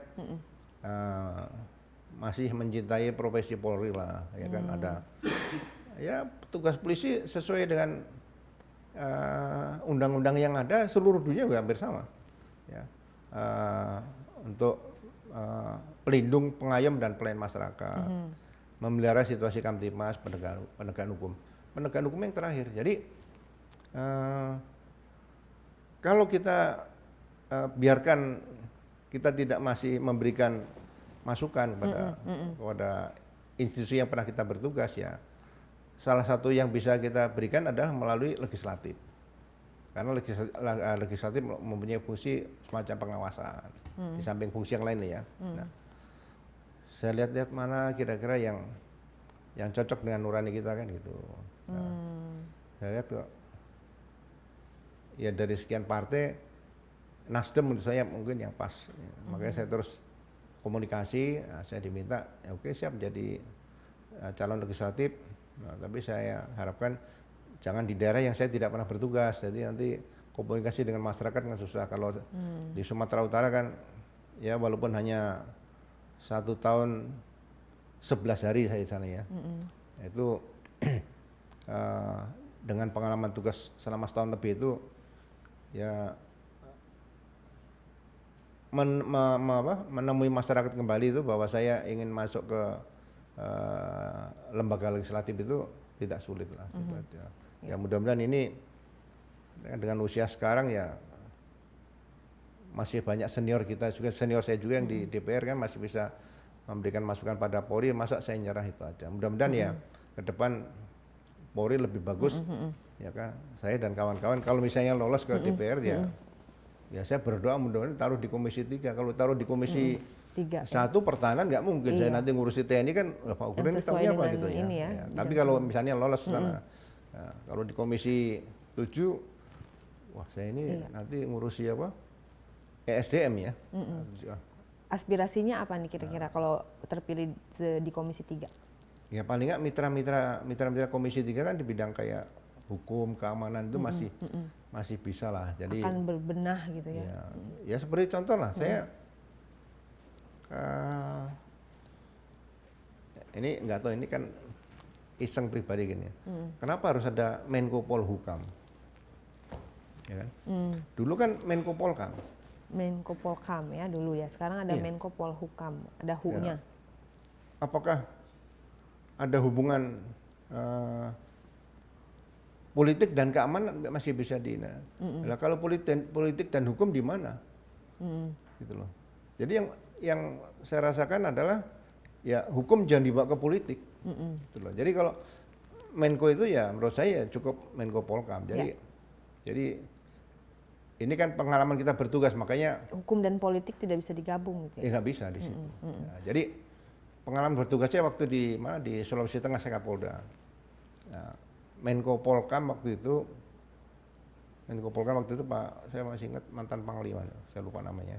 masih mencintai profesi Polri lah, ya kan ada ya tugas polisi sesuai dengan undang-undang yang ada, seluruh dunia juga hampir sama, ya untuk pelindung, pengayom dan pelayan masyarakat, memelihara situasi Kamtipmas, penegakan hukum yang terakhir. Jadi kalau kita biarkan kita tidak masih memberikan masukan kepada institusi yang pernah kita bertugas, ya salah satu yang bisa kita berikan adalah melalui legislatif, karena legislatif mempunyai fungsi semacam pengawasan di samping fungsi yang lain ya. Nah, saya lihat-lihat mana kira-kira yang cocok dengan nurani kita kan gitu. Nah, saya lihat kok ya dari sekian partai Nasdem menurut saya mungkin yang pas, makanya saya terus komunikasi. Saya diminta, ya oke siap jadi calon legislatif. Nah, tapi saya harapkan jangan di daerah yang saya tidak pernah bertugas, jadi nanti komunikasi dengan masyarakat kan susah. Kalau di Sumatera Utara kan ya walaupun hanya 1 tahun 11 hari saya di sana ya, itu dengan pengalaman tugas selama setahun lebih itu ya menemui masyarakat kembali itu bahwa saya ingin masuk ke lembaga legislatif itu tidak sulit lah. Ya mudah-mudahan ini dengan usia sekarang ya masih banyak senior kita juga, senior saya juga yang di DPR kan masih bisa memberikan masukan pada Polri, masa saya nyerah itu aja. Mudah-mudahan ya ke depan Polri lebih bagus, ya kan. Saya dan kawan-kawan kalau misalnya lolos ke DPR ya saya berdoa mudah-mudahan taruh di Komisi 3. Kalau taruh di Komisi 1 pertahanan nggak mungkin. Saya nanti ngurusi TNI kan Pak Ukur ini tahunya apa gitu ya. Tapi kalau misalnya lolos ke sana, kalau di Komisi 7, wah saya ini nanti ngurusi apa? ESDM ya. Aspirasinya apa nih kira-kira kalau terpilih di Komisi 3? Ya paling nggak mitra-mitra Komisi 3 kan di bidang kayak hukum, keamanan itu masih bisa lah. Jadi akan berbenah gitu ya. Ya seperti contoh lah, saya ini nggak tahu, ini kan iseng pribadi gini. Kenapa harus ada Menko Polhukam? Ya kan? Dulu kan Menko Polkam. Menko Polkam ya dulu ya. Sekarang ada Menko Polhukam, ada HU-nya. Apakah ada hubungan politik dan keamanan masih bisa nah, kalau politik dan hukum di mana? Gitu loh. Jadi yang saya rasakan adalah ya hukum jangan dibawa ke politik. Gitu loh. Jadi kalau Menko itu ya menurut saya cukup Menko Polkam. Jadi ini kan pengalaman kita bertugas, makanya hukum dan politik tidak bisa digabung gitu ya. Nggak bisa di situ. Nah, jadi pengalaman bertugasnya waktu di Sulawesi Tengah saya Kapolda. Nah, Menko Polkam waktu itu Pak, saya masih ingat mantan Panglima, saya lupa namanya.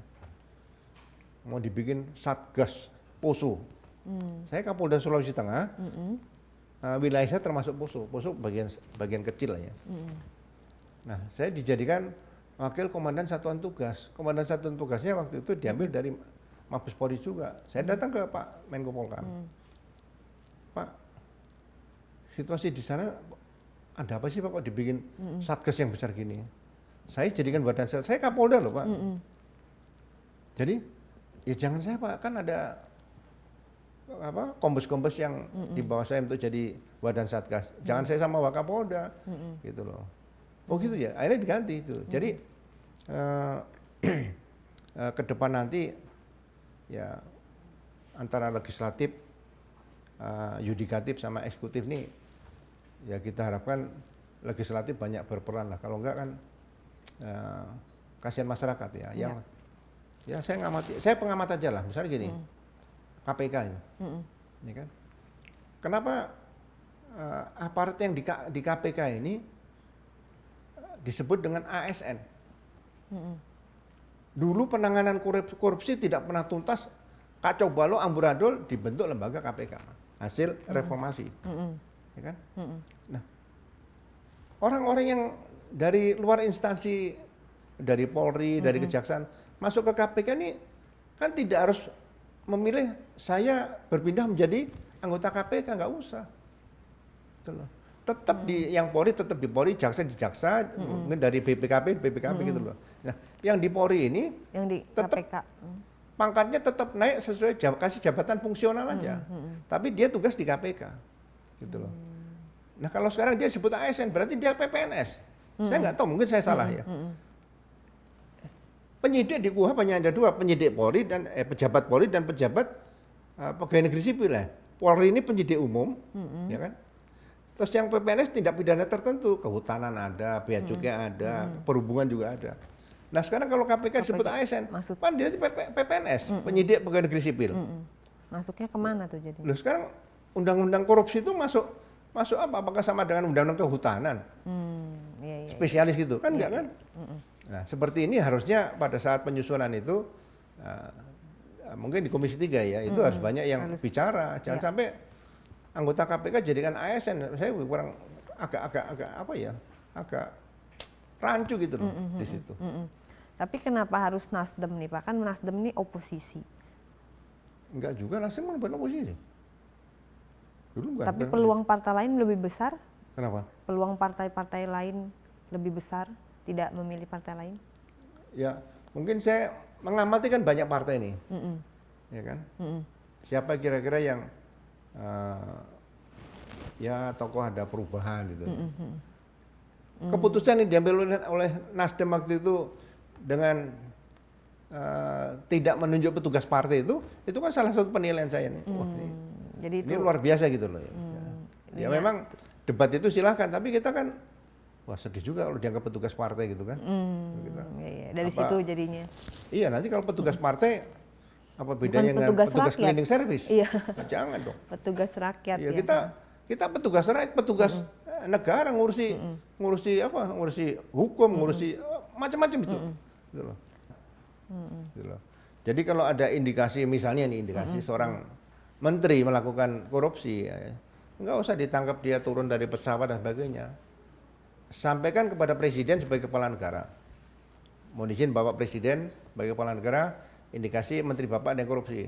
Mau dibikin Satgas Poso. Saya Kapolda Sulawesi Tengah, wilayah saya termasuk Poso bagian kecil lah ya. Nah, saya dijadikan wakil komandan satuan tugas. Komandan satuan tugasnya waktu itu diambil dari Mabes Polri juga. Saya datang ke Pak Menko Polkam. Pak, situasi di sana ada apa sih Pak kok dibikin Satgas yang besar gini? Saya jadikan badan saya Kapolda loh Pak. Jadi ya jangan saya Pak, kan ada apa kombes-kombes yang di bawah saya untuk jadi badan satgas. Jangan saya sama Wakapolda gitu loh. Oh gitu ya. Akhirnya diganti itu. Jadi ke depan nanti ya antara legislatif, yudikatif sama eksekutif nih ya kita harapkan legislatif banyak berperan lah. Kalau enggak kan kasihan masyarakat ya. Yang ya saya ngamati, saya pengamat aja lah. Misalnya gini, KPK ini, ya kan? Kenapa aparat yang di KPK ini disebut dengan ASN? Dulu penanganan korupsi tidak pernah tuntas, kacau balau amburadul, dibentuk lembaga KPK hasil reformasi, ya kan? Nah, orang-orang yang dari luar instansi, dari Polri, dari Kejaksaan masuk ke KPK ini kan tidak harus memilih saya berpindah menjadi anggota KPK, nggak usah. Gitu loh. Tetap di yang Polri tetap di Polri, jaksa di jaksa, mungkin dari BPKB gitu loh. Nah, yang di Polri ini yang di tetap KPK. pangkatnya tetap naik sesuai kasih jabatan fungsional aja. Tapi dia tugas di KPK. Gitu loh. Nah, kalau sekarang dia sebut ASN berarti dia PPNS. Saya nggak tahu, mungkin saya salah ya. Penyidik di KUHP hanya ada dua, penyidik Polri dan pejabat Polri dan pejabat pegawai negeri sipil ya. Polri ini penyidik umum, ya kan? Terus yang PPNS tindak pidana tertentu, kehutanan ada, bea cukai ada, perhubungan juga ada. Nah sekarang kalau KPK disebut ASN, kan dia PPNS, penyidik pegawai negeri sipil. Masuknya kemana tuh jadi? Loh sekarang undang-undang korupsi itu masuk apa? Apakah sama dengan undang-undang kehutanan? Spesialis gitu kan enggak kan? Nah seperti ini harusnya pada saat penyusunan itu mungkin di Komisi 3 ya itu harus banyak yang bicara, jangan sampai anggota KPK jadikan ASN. Saya kurang agak apa ya, agak rancu gitu loh di situ. Tapi kenapa harus Nasdem nih Pak? Kan Nasdem ini oposisi. Enggak juga, Nasdem kan bukan oposisi. Dulu bukan. Tapi peluang partai lain lebih besar? Kenapa? Peluang partai-partai lain lebih besar tidak memilih partai lain? Ya, mungkin saya mengamati kan banyak partai nih, ya kan? Siapa kira-kira yang ya tokoh ada perubahan gitu. Keputusan yang diambil oleh Nasdem waktu itu dengan tidak menunjuk petugas partai itu kan salah satu penilaian saya nih. Wah, ini luar biasa gitu loh. Ya memang debat itu silahkan, tapi kita kan wah sedih juga kalau dianggap petugas partai gitu kan. Dari situ jadinya. Iya, nanti kalau petugas partai apa bedanya dengan petugas cleaning service? Iya. Jangan dong. Petugas rakyat ya. Kita petugas rakyat, petugas negara ngurusi hukum, ngurusi macam-macam itu. Gitu loh. Gitu loh. Jadi kalau ada indikasi misalnya nih indikasi seorang menteri melakukan korupsi, ya, nggak usah ditangkap dia turun dari pesawat dan sebagainya. Sampaikan kepada presiden sebagai kepala negara. Mohon izin Bapak Presiden sebagai kepala negara, indikasi menteri Bapak ada yang korupsi.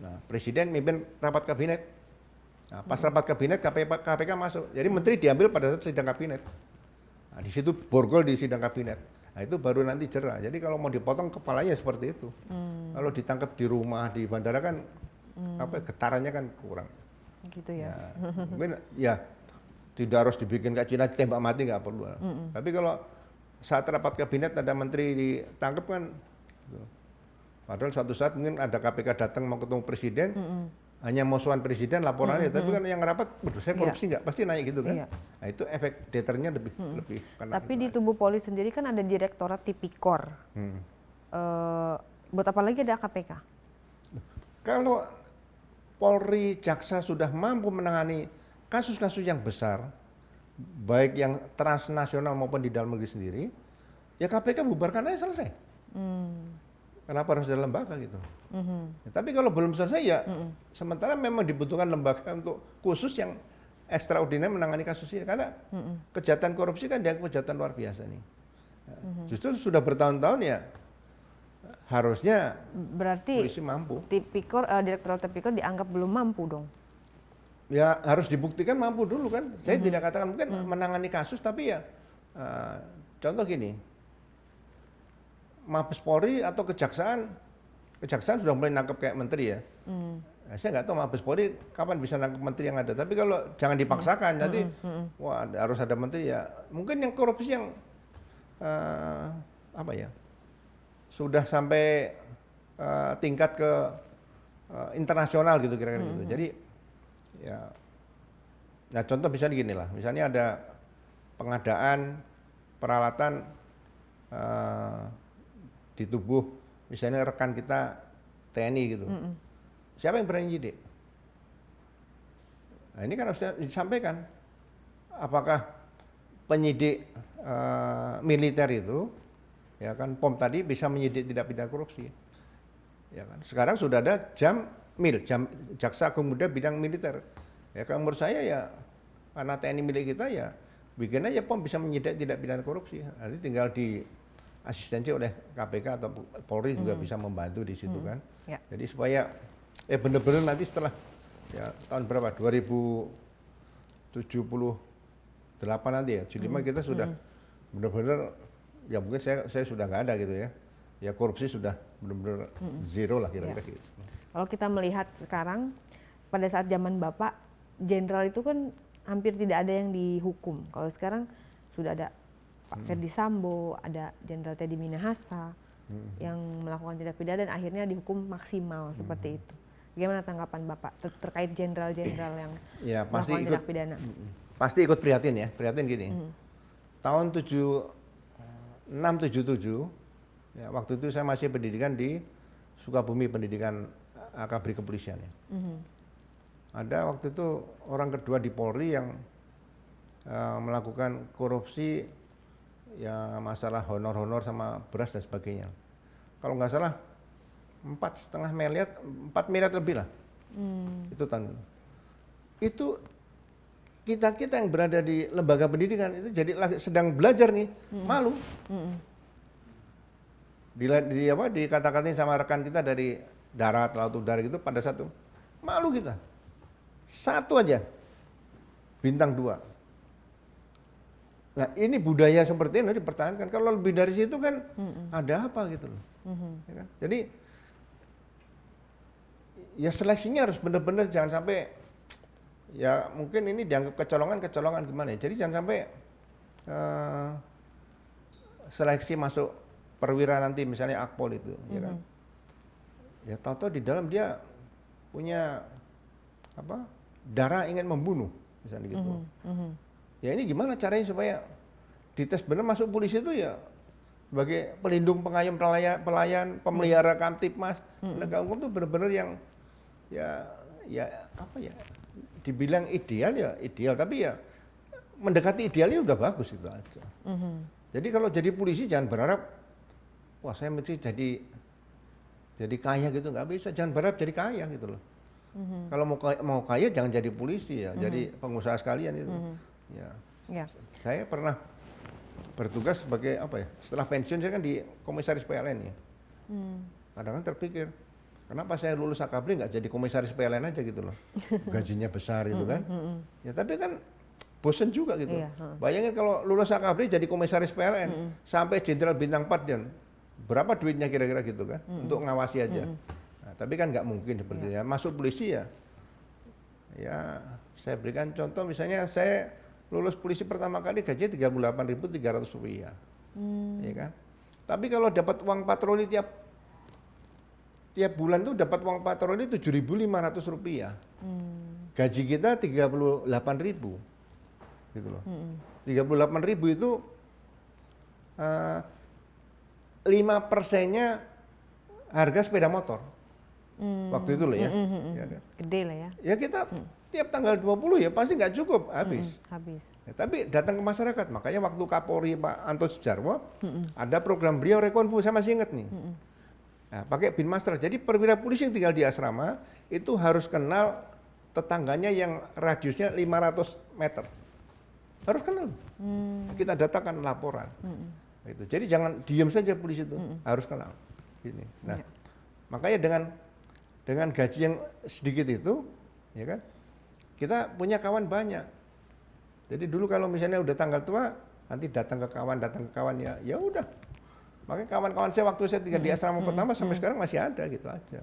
Nah, presiden mimpin rapat kabinet. Nah, pas rapat kabinet KPK masuk. Jadi menteri diambil pada saat sidang kabinet. Nah, di situ borgol di sidang kabinet. Nah, itu baru nanti jerah. Jadi kalau mau dipotong kepalanya seperti itu. Kalau ditangkap di rumah, di bandara kan getarannya kan kurang. Gitu ya. Mungkin ya tidak harus dibikin kayak Cina ditembak mati, nggak perlu. Tapi kalau saat rapat kabinet ada menteri ditangkap kan, padahal suatu saat mungkin ada KPK datang mau ketemu presiden, hanya mau soal presiden laporannya, tapi kan yang rapat, saya korupsi nggak, pasti naik gitu kan. Nah itu efek deternya lebih kena. Tapi di tubuh Polri sendiri kan ada Direktorat Tipikor. Buat apa lagi ada KPK? Kalau Polri, Jaksa sudah mampu menangani kasus-kasus yang besar, baik yang transnasional maupun di dalam negeri sendiri, ya KPK bubarkan aja selesai. Kenapa harus ada lembaga gitu? Ya, tapi kalau belum selesai ya, sementara memang dibutuhkan lembaga untuk khusus yang ekstraordiner menangani kasus ini, karena kejahatan korupsi kan dianggap kejahatan luar biasa nih. Justru sudah bertahun-tahun ya, harusnya berarti polisi mampu. Direktorat Tipikor dianggap belum mampu dong. Ya harus dibuktikan mampu dulu kan. Saya tidak katakan mungkin menangani kasus, tapi ya contoh gini, Mabes Polri atau Kejaksaan sudah mulai nangkep kayak menteri ya. Nah, saya nggak tahu Mabes Polri kapan bisa nangkep menteri yang ada. Tapi kalau jangan dipaksakan, nanti wah harus ada menteri ya. Mungkin yang korupsi yang apa ya, sudah sampai tingkat ke internasional gitu kira-kira gitu. Jadi ya, nah contoh misalnya gini lah, misalnya ada pengadaan peralatan di tubuh misalnya rekan kita TNI gitu. Siapa yang berani nyidik? Nah ini kan harus disampaikan. Apakah penyidik militer itu, ya kan POM tadi bisa menyidik tindak pidana korupsi? Ya kan. Sekarang sudah ada jam Jaksa Agung Muda bidang militer. Ya kan menurut saya ya karena TNI milik kita ya bikin aja POM bisa menyidik tindak pidana korupsi. Nanti tinggal di asistensi oleh KPK atau Polri juga bisa membantu di situ kan. Ya. Jadi supaya benar-benar nanti setelah ya tahun berapa 2078 nanti ya 75 kita sudah benar-benar ya mungkin saya sudah nggak ada gitu ya. Ya korupsi sudah benar-benar zero lah kira-kira gitu. Kalau kita melihat sekarang pada saat zaman Bapak jenderal itu kan hampir tidak ada yang dihukum. Kalau sekarang sudah ada Pak Ferdi Sambo, ada Jenderal Teddy Minahasa yang melakukan tindak pidana dan akhirnya dihukum maksimal seperti itu. Bagaimana tanggapan Bapak terkait jenderal-jenderal yang ya, pasti melakukan tindak pidana? Pasti ikut prihatin ya, prihatin gini. Tahun 76, 77, ya, waktu itu saya masih pendidikan di Sukabumi, pendidikan Akabri Kepolisian ya. Ada waktu itu orang kedua di Polri yang melakukan korupsi ya masalah honor-honor sama beras dan sebagainya. Kalau nggak salah 4,5 miliar, 4 miliar lebih lah. Itu tahun itu kita yang berada di lembaga pendidikan itu jadi sedang belajar nih, malu. Dikata-katain sama rekan kita dari darat, laut, udara gitu pada satu malu kita. Satu aja bintang 2. Nah ini budaya seperti ini dipertahankan. Kalau lebih dari situ kan ada apa gitu loh. Ya kan? Jadi ya seleksinya harus benar-benar jangan sampai ya mungkin ini dianggap kecolongan gimana ya. Jadi jangan sampai seleksi masuk perwira nanti misalnya Akpol itu, ya kan. Ya tahu-tahu di dalam dia punya apa darah ingin membunuh misalnya gitu. Ya ini gimana caranya supaya dites benar masuk polisi itu ya sebagai pelindung pengayom pelayan pemelihara Kamtipmas penegak hukum itu benar-benar yang ya apa ya dibilang ideal ya ideal tapi ya mendekati idealnya udah bagus itu aja. Jadi kalau jadi polisi jangan berharap wah saya mesti jadi kaya gitu nggak bisa, jangan berharap jadi kaya gitu loh. Kalau mau kaya jangan jadi polisi ya, jadi pengusaha sekalian itu. Ya. Saya pernah bertugas sebagai apa ya? Setelah pensiun saya kan di komisaris PLN ya. Kadang-kadang terpikir, kenapa saya lulus Akabri nggak jadi komisaris PLN aja gitu loh? Gajinya besar gitu kan? Ya tapi kan bosen juga gitu. Iya, Bayangin kalau lulus Akabri jadi komisaris PLN sampai jenderal bintang 4 dan berapa duitnya kira-kira gitu kan? Untuk ngawasi aja. Nah, tapi kan nggak mungkin seperti itu. Masuk polisi ya saya berikan contoh misalnya saya lulus polisi pertama kali gaji Rp38.300, ya kan? Tapi kalau dapat uang patroli tiap bulan tuh dapat uang patroli Rp7.500. Gaji kita 38.000, gitu loh. 38.000 itu 5%-nya harga sepeda motor. Waktu itu loh ya. Gede lah ya. Ya kita tiap tanggal 20 ya pasti nggak cukup, habis. Ya, tapi datang ke masyarakat, makanya waktu Kapolri Pak Anton Sujarwo ada program beliau Rekonfu, saya masih ingat nih. Nah, pakai bin master. Jadi perwira polisi yang tinggal di asrama itu harus kenal tetangganya yang radiusnya 500 meter. Harus kenal. Kita datakan laporan. Gitu. Jadi jangan diam saja polisi itu, harus kenal. Gini. Nah, makanya dengan gaji yang sedikit itu, ya kan, kita punya kawan banyak. Jadi dulu kalau misalnya udah tanggal tua, nanti datang ke kawan ya, ya udah. Makanya kawan-kawan saya waktu saya tinggal di asrama pertama sampai sekarang masih ada gitu aja.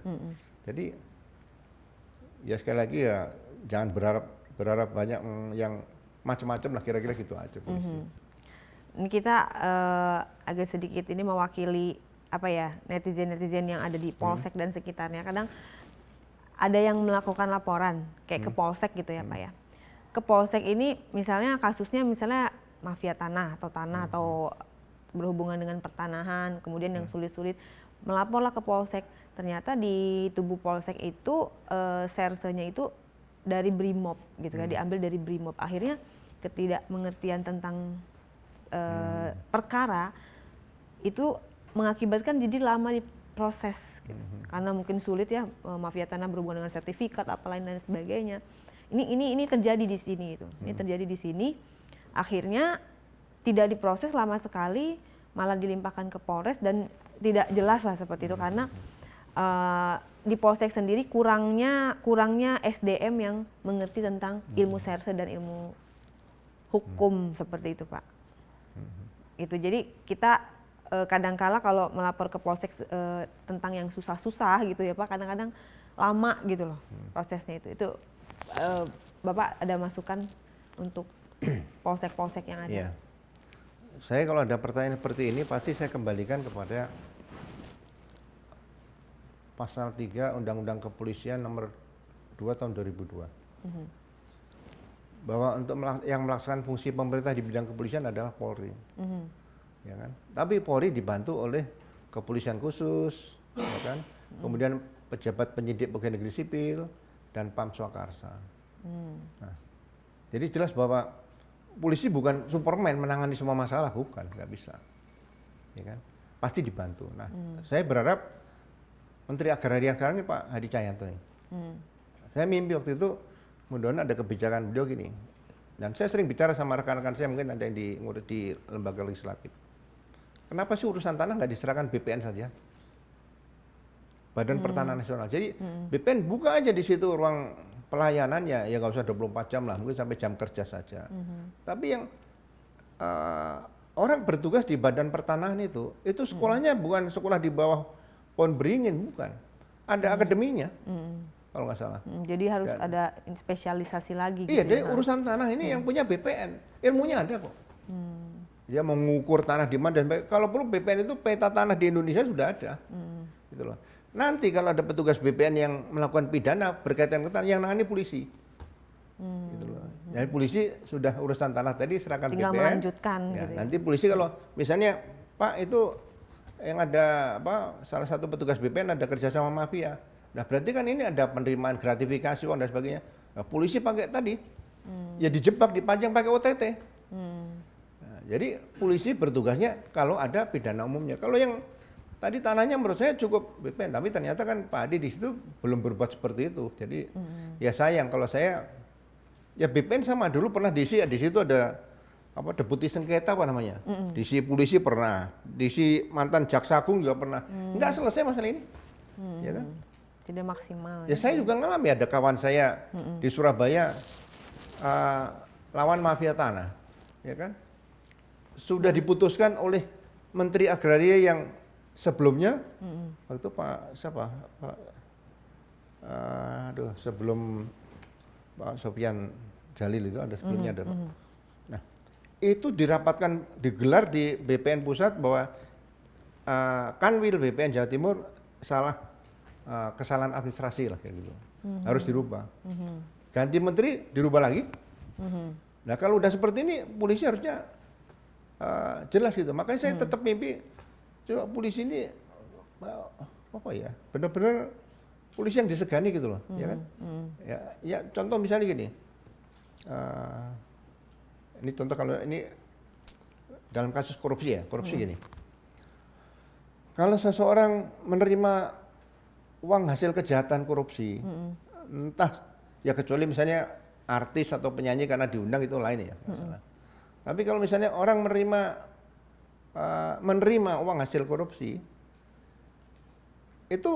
Jadi ya sekali lagi ya jangan berharap banyak yang macam-macam lah, kira-kira gitu aja polisi. Ini kita agak sedikit ini mewakili apa ya, netizen-netizen yang ada di Polsek dan sekitarnya. Kadang ada yang melakukan laporan kayak ke Polsek gitu ya Pak ya. Ke Polsek ini misalnya kasusnya misalnya mafia tanah atau berhubungan dengan pertanahan, kemudian yang sulit-sulit, melaporlah ke Polsek. Ternyata di tubuh Polsek itu sersenya itu dari Brimob gitu kan, diambil dari Brimob. Akhirnya ketidakmengertian tentang perkara itu mengakibatkan jadi lama diproses gitu. Karena mungkin sulit ya, mafia tanah berhubungan dengan sertifikat apa lain dan sebagainya. Ini terjadi di sini itu. Ini terjadi di sini. Akhirnya tidak diproses lama sekali, malah dilimpahkan ke Polres dan tidak jelas lah seperti itu karena di Polsek sendiri kurangnya SDM yang mengerti tentang ilmu serse dan ilmu hukum seperti itu Pak. Itu jadi kita kadangkala kalau melapor ke Polsek tentang yang susah-susah gitu ya Pak, kadang-kadang lama gitu loh prosesnya itu. Bapak ada masukan untuk polsek-polsek yang ada? Iya. Saya kalau ada pertanyaan seperti ini pasti saya kembalikan kepada pasal 3 Undang-Undang Kepolisian nomor 2 tahun 2002. Bahwa untuk yang melaksanakan fungsi pemerintah di bidang kepolisian adalah Polri. Ya kan? Tapi Polri dibantu oleh kepolisian khusus, ya kan? Kemudian pejabat penyidik pegawai negeri sipil dan Pam Swakarsa. Nah, jadi jelas bahwa polisi bukan Superman menangani semua masalah, bukan, nggak bisa, ya kan? Pasti dibantu. Nah, saya berharap Menteri Agraria sekarang ini Pak Hadi Cahyanto ini. Saya mimpi waktu itu, mudah-mudahan ada kebijakan beliau gini. Dan saya sering bicara sama rekan-rekan saya, mungkin ada yang di lembaga legislatif. Kenapa sih urusan tanah nggak diserahkan BPN saja? Badan Pertanahan Nasional. Jadi BPN buka aja di situ ruang pelayanannya, ya nggak usah 24 jam lah, mungkin sampai jam kerja saja. Tapi yang orang bertugas di Badan Pertanahan itu sekolahnya bukan sekolah di bawah pohon beringin, bukan. Ada akademinya, kalau nggak salah. Jadi harus ada spesialisasi lagi. Iya, gitu jadi urusan tanah ini yang punya BPN, ilmunya ada kok. Dia mengukur tanah di mana dan kalau perlu BPN itu peta tanah di Indonesia sudah ada. Gitu loh. Nanti kalau ada petugas BPN yang melakukan pidana berkaitan dengan tanah, yang nangani polisi. Gitu loh. Jadi polisi sudah urusan tanah tadi serahkan tinggal BPN. melanjutkan Ya, gitu. nanti polisi kalau misalnya Pak itu yang ada salah satu petugas BPN ada kerja sama mafia. Nah berarti kan ini ada penerimaan gratifikasi uang dan sebagainya. Nah, polisi pakai tadi, ya dijebak, dipajang pakai OTT. Nah, jadi polisi bertugasnya kalau ada pidana umumnya. Kalau yang tadi tanahnya menurut saya cukup BPN, tapi ternyata kan Pak Hadi di situ belum berbuat seperti itu. Jadi ya sayang kalau saya, ya BPN sama dulu pernah diisi, di situ ada deputi sengketa apa namanya, diisi polisi pernah, diisi mantan jaksa agung juga pernah. Nggak selesai masalah ini, ya kan? Tidak maksimal. Ya saya juga ngalami, ada kawan saya di Surabaya lawan mafia tanah, ya kan? Sudah diputuskan oleh Menteri Agraria yang sebelumnya, waktu Pak siapa? Sebelum Pak Sofyan Jalil itu ada sebelumnya ada Pak. Nah, itu dirapatkan, digelar di BPN pusat bahwa Kanwil BPN Jawa Timur salah. Kesalahan administrasi lah kayak gitu, harus dirubah. Ganti menteri dirubah lagi. Nah kalau udah seperti ini polisi harusnya jelas gitu. Makanya saya tetap mimpi coba polisi ini apa ya, benar-benar polisi yang disegani gitu loh, ya kan? Ya contoh misalnya gini, ini contoh kalau ini dalam kasus korupsi ya, gini. Kalau seseorang menerima uang hasil kejahatan korupsi, entah ya kecuali misalnya artis atau penyanyi karena diundang itu lain ya masalah. Tapi kalau misalnya orang menerima uang hasil korupsi, itu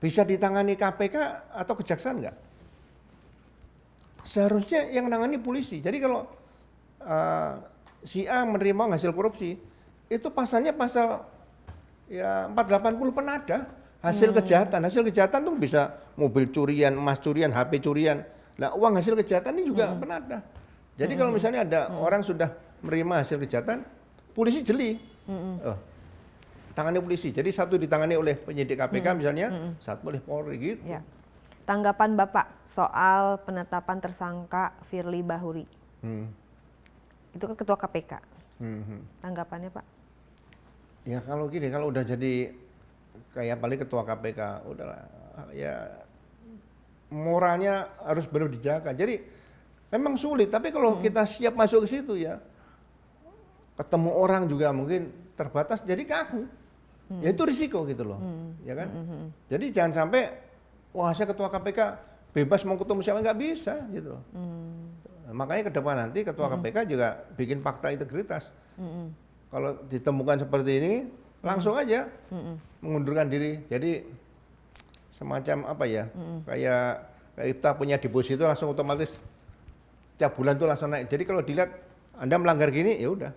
bisa ditangani KPK atau kejaksaan nggak? Seharusnya yang menangani polisi. Jadi kalau si A menerima uang hasil korupsi, itu pasalnya pasal ya 480 penada hasil kejahatan. Hasil kejahatan tuh bisa mobil curian, emas curian, HP curian. Nah, uang hasil kejahatan ini juga penada. Jadi kalau misalnya ada orang sudah menerima hasil kejahatan, polisi jeli. Oh, tangani polisi. Jadi satu ditangani oleh penyidik KPK misalnya, satu oleh Polri gitu. Ya. Tanggapan Bapak soal penetapan tersangka Firly Bahuri. Itu kan ketua KPK. Tanggapannya Pak? Ya kalau gini, kalau udah jadi kayak paling ketua KPK, udahlah ya moralnya harus benar dijaga. Jadi memang sulit, tapi kalau kita siap masuk ke situ ya, ketemu orang juga mungkin terbatas, jadi kaku. Ya itu risiko gitu loh, ya kan? Jadi jangan sampai, wah saya ketua KPK bebas mau ketemu siapa, nggak bisa gitu loh. Makanya ke depan nanti ketua KPK juga bikin fakta integritas. Kalau ditemukan seperti ini, langsung aja mengundurkan diri. Jadi semacam apa ya, kayak kita punya deposito langsung otomatis setiap bulan tuh langsung naik. Jadi kalau dilihat Anda melanggar gini, ya udah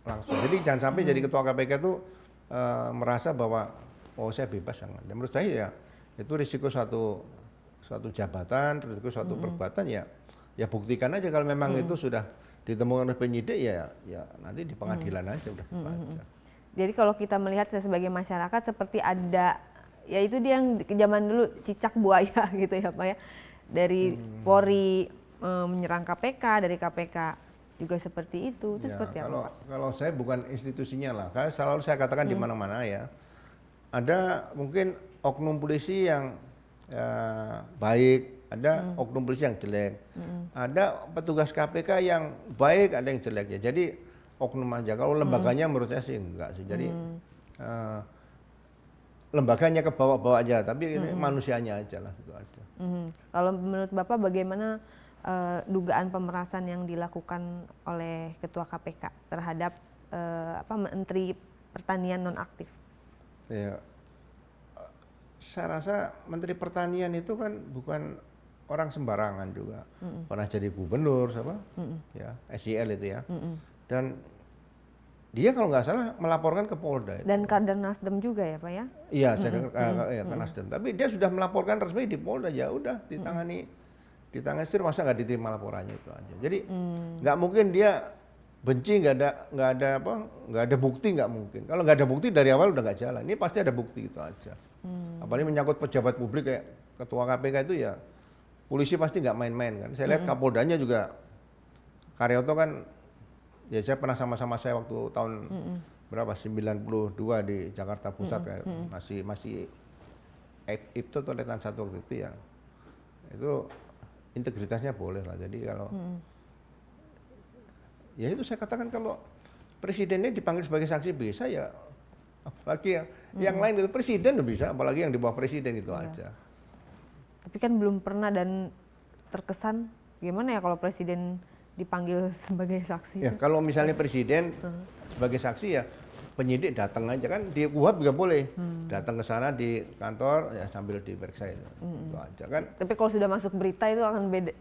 langsung. Jadi jangan sampai jadi ketua KPK tuh merasa bahwa oh saya bebas, jangan. Dan menurut saya ya itu risiko suatu jabatan, risiko suatu perbuatan ya buktikan aja kalau memang itu sudah ditemukan oleh penyidik ya nanti di pengadilan aja udah. Jadi kalau kita melihat sebagai masyarakat seperti ada, ya itu dia yang zaman dulu cicak buaya gitu ya Pak ya. Dari Polri menyerang KPK, dari KPK juga seperti itu. Itu Ya, seperti apa Pak? kalau saya bukan institusinya lah, karena selalu saya katakan di mana-mana ya, ada mungkin oknum polisi yang baik, ada oknum polisi yang jelek, ada petugas KPK yang baik, ada yang jelek ya. Jadi oknum aja. Kalau lembaganya menurut saya sih enggak sih. Jadi lembaganya ke bawah-bawah aja, tapi ini manusianya aja lah, itu aja. Kalau menurut Bapak bagaimana dugaan pemerasan yang dilakukan oleh Ketua KPK terhadap Menteri Pertanian nonaktif? Ya, saya rasa Menteri Pertanian itu kan bukan orang sembarangan juga. Pernah jadi gubernur, siapa? Ya, SIL itu ya. Dan dia kalau nggak salah melaporkan ke Polda. Dan kader Nasdem juga ya Pak ya? Iya, saya dengar ke Nasdem. Tapi dia sudah melaporkan resmi di Polda, ya udah ditangani sendiri, masa nggak diterima laporannya itu aja. Jadi nggak mungkin dia benci, nggak ada bukti, nggak mungkin. Kalau nggak ada bukti dari awal udah nggak jalan. Ini pasti ada bukti itu aja. Apalagi menyangkut pejabat publik kayak ketua KPK itu ya, polisi pasti nggak main-main kan. Saya lihat Kapoldanya juga, Karyoto kan, ya saya pernah sama-sama saya waktu tahun berapa 92 di Jakarta Pusat kan, masih IPTO atau Letnan 1 waktu itu ya, itu integritasnya boleh lah. Jadi kalau ya itu saya katakan kalau presidennya dipanggil sebagai saksi bisa ya, apalagi yang lain itu presiden udah bisa, apalagi yang di bawah presiden itu aja. Tapi kan belum pernah dan terkesan gimana ya kalau presiden dipanggil sebagai saksi? Ya kalau misalnya presiden sebagai saksi ya penyidik datang aja kan, di KUHP juga boleh datang ke sana di kantor ya sambil diperiksa itu aja kan. Tapi kalau sudah masuk berita itu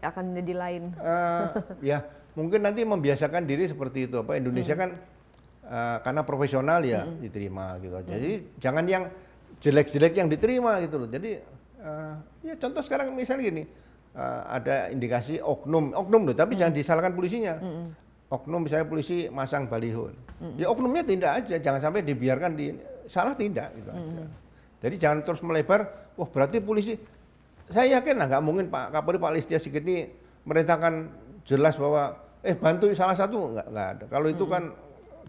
akan jadi lain. Ya mungkin nanti membiasakan diri seperti itu. Apa Indonesia kan karena profesional ya diterima gitu aja. Jadi jangan yang jelek-jelek yang diterima gitu loh. Jadi ya contoh sekarang misalnya gini, ada indikasi oknum loh, tapi jangan disalahkan polisinya. Oknum misalnya polisi masang baliho, ya oknumnya tindak aja, jangan sampai dibiarkan salah tindak gitu aja. Jadi jangan terus melebar, wah berarti polisi, saya yakin lah nggak mungkin Pak Kapolri Pak Listio Sigit ini merintahkan jelas bahwa bantu salah satu, nggak ada. Kalau itu kan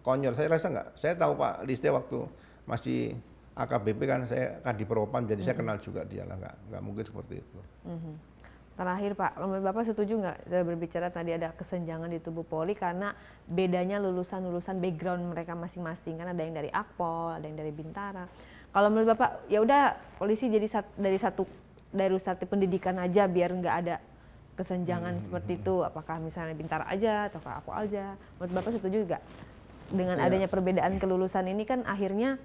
konyol, saya rasa nggak. Saya tahu Pak Listio waktu masih AKBP kan, saya Kadipropam, jadi saya kenal juga dia lah, nggak mungkin seperti itu. Terakhir Pak, menurut Bapak setuju nggak saya berbicara tadi ada kesenjangan di tubuh Polri karena bedanya lulusan background mereka masing-masing, kan ada yang dari Akpol, ada yang dari Bintara. Kalau menurut Bapak ya udah polisi jadi dari satu pendidikan aja biar nggak ada kesenjangan seperti itu, apakah misalnya Bintara aja atau Akpol aja. Menurut Bapak setuju nggak dengan adanya perbedaan kelulusan ini kan akhirnya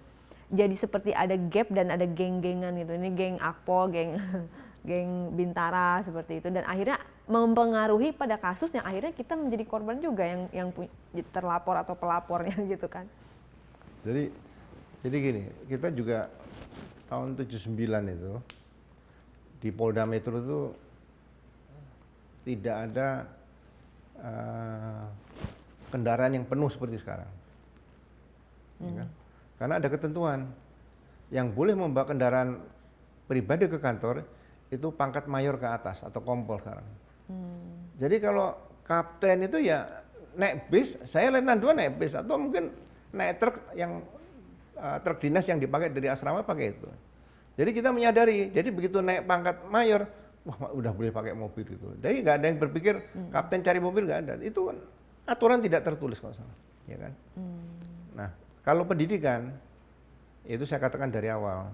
jadi seperti ada gap dan ada geng-gengan gitu. Ini geng Akpol, geng Bintara seperti itu, dan akhirnya mempengaruhi pada kasus yang akhirnya kita menjadi korban juga yang terlapor atau pelapornya gitu kan. Jadi gini, kita juga tahun 79 itu di Polda Metro itu tidak ada kendaraan yang penuh seperti sekarang. Ya kan? Karena ada ketentuan yang boleh membawa kendaraan pribadi ke kantor itu pangkat mayor ke atas atau kompol sekarang. Jadi kalau kapten itu ya naik bis, saya letnan 2 naik bis atau mungkin naik truk yang truk dinas yang dipakai dari asrama pakai itu. Jadi kita menyadari, jadi begitu naik pangkat mayor, wah udah boleh pakai mobil gitu. Jadi nggak ada yang berpikir kapten cari mobil, nggak ada. Itu kan aturan tidak tertulis kalau salah, ya kan. Nah kalau pendidikan itu saya katakan dari awal,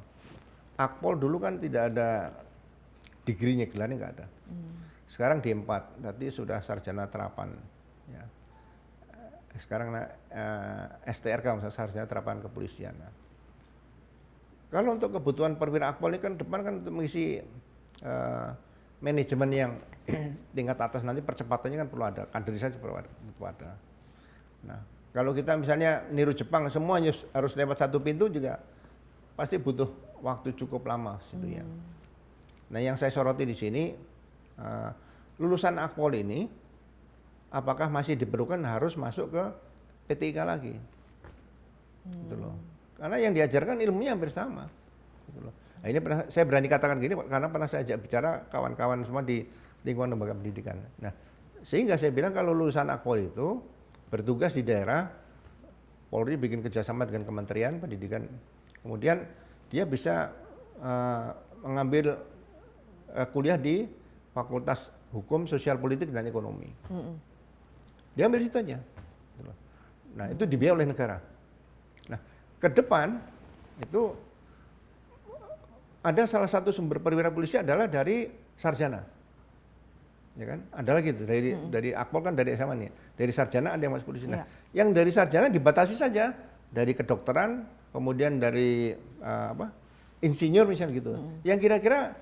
Akpol dulu kan tidak ada degree-nya, gelarnya nggak ada. Sekarang D4, berarti sudah sarjana terapan. Ya. Sekarang STRK, misalnya sarjana terapan kepolisian. Nah, kalau untuk kebutuhan perwira Akpol ini kan depan kan untuk mengisi manajemen yang tingkat atas, nanti percepatannya kan perlu ada, kaderisasi perlu ada. Nah, kalau kita misalnya niru Jepang, semuanya harus lewat satu pintu juga pasti butuh waktu cukup lama situ ya. Nah, yang saya soroti di sini lulusan Akpol ini apakah masih diperlukan harus masuk ke PTIK lagi? Gitu loh. Karena yang diajarkan ilmunya hampir sama. Gitu loh. Nah, ini saya berani katakan gini karena pernah saya ajak bicara kawan-kawan semua di lingkungan lembaga pendidikan. Nah, sehingga saya bilang kalau lulusan Akpol itu bertugas di daerah, Polri bikin kerjasama dengan Kementerian Pendidikan, kemudian dia bisa mengambil kuliah di Fakultas Hukum, Sosial Politik, dan Ekonomi. Dia ambil situ aja. Nah, itu dibiayai oleh negara. Nah, ke depan itu ada salah satu sumber perwira polisi adalah dari sarjana. Ya kan? Ada lagi tuh dari Akpol kan dari SMA nih. Dari sarjana ada yang masuk polisi. Nah, yang dari sarjana dibatasi saja dari kedokteran, kemudian dari insinyur misalnya gitu. Yang kira-kira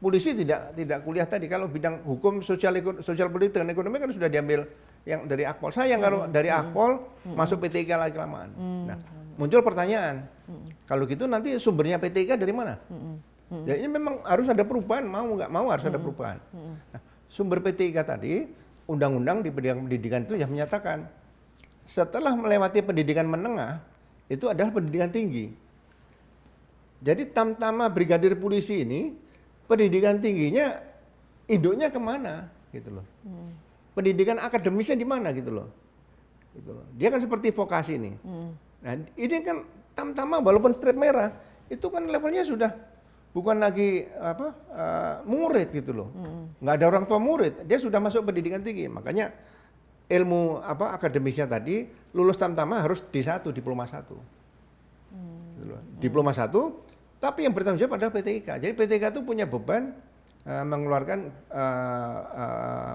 polisi tidak kuliah tadi. Kalau bidang hukum, sosial politik dan ekonomi kan sudah diambil yang dari Akpol. Saya yang kalau dari Akpol masuk PTIK lagi kelamaan. Nah, muncul pertanyaan, kalau gitu nanti sumbernya PTIK dari mana? Ya ini memang harus ada perubahan, mau nggak mau harus ada perubahan. Nah, sumber PTIK tadi, undang-undang di bidang pendidikan itu yang menyatakan setelah melewati pendidikan menengah itu adalah pendidikan tinggi. Jadi tamtama brigadir polisi ini pendidikan tingginya induknya kemana gitu loh. Pendidikan akademisnya di mana gitu loh. Gitu loh. Dia kan seperti vokasi nih. Nah, ini kan tamtama walaupun strip merah itu kan levelnya sudah bukan lagi murid gitu loh. Nggak ada orang tua murid, dia sudah masuk pendidikan tinggi. Makanya ilmu akademisnya tadi lulus tamtama harus D1, diploma 1. Gitu loh. Diploma 1, tapi yang bertanggung jawab adalah PTIK. Jadi PTIK itu punya beban mengeluarkan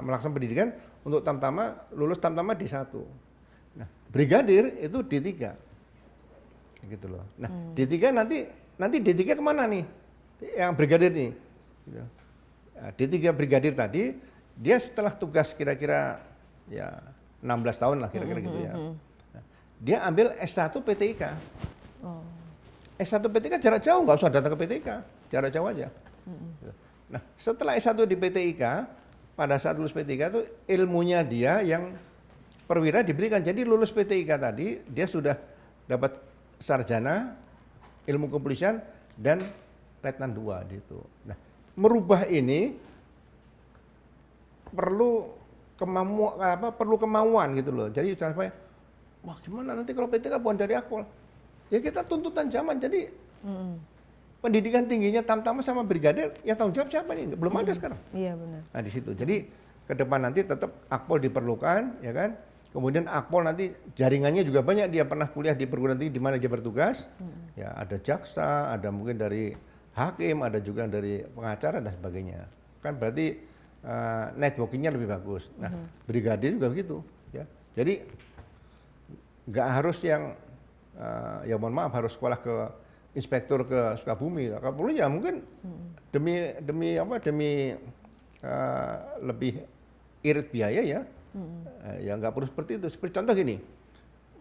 melaksanakan pendidikan untuk tamtama, lulus tamtama D1. Nah, brigadir itu D3. Gitu loh. Nah, D3 nanti D3 kemana nih? Yang brigadir nih. Gitu. Nah, D3 brigadir tadi, dia setelah tugas kira-kira ya 16 tahun lah kira-kira gitu ya. Nah, dia ambil S1 PTIK. S1 PTIK jarak jauh, nggak usah datang ke PTIK, jarak jauh aja. Nah, setelah S1 di PTIK, pada saat lulus PTIK itu ilmunya dia yang perwira diberikan. Jadi lulus PTIK tadi, dia sudah dapat sarjana, ilmu kepolisian, dan letnan 2 gitu. Nah, merubah ini perlu kemauan gitu loh. Jadi sampai, wah gimana nanti kalau PTIK bukan dari Akpol? Ya kita tuntutan zaman, jadi pendidikan tingginya tamtama sama brigadir, ya tanggung jawab siapa nih? Belum ada sekarang. Iya benar. Nah di situ, jadi ke depan nanti tetap Akpol diperlukan, ya kan? Kemudian Akpol nanti jaringannya juga banyak, dia pernah kuliah di perguruan tinggi di mana dia bertugas, ya ada jaksa, ada mungkin dari hakim, ada juga dari pengacara dan sebagainya. Kan berarti networkingnya lebih bagus. Nah brigadir juga begitu, ya. Jadi nggak harus yang ya mohon maaf harus sekolah ke inspektur ke Sukabumi. Kalau perlu ya mungkin demi lebih irit biaya ya, ya nggak perlu seperti itu. Seperti contoh gini,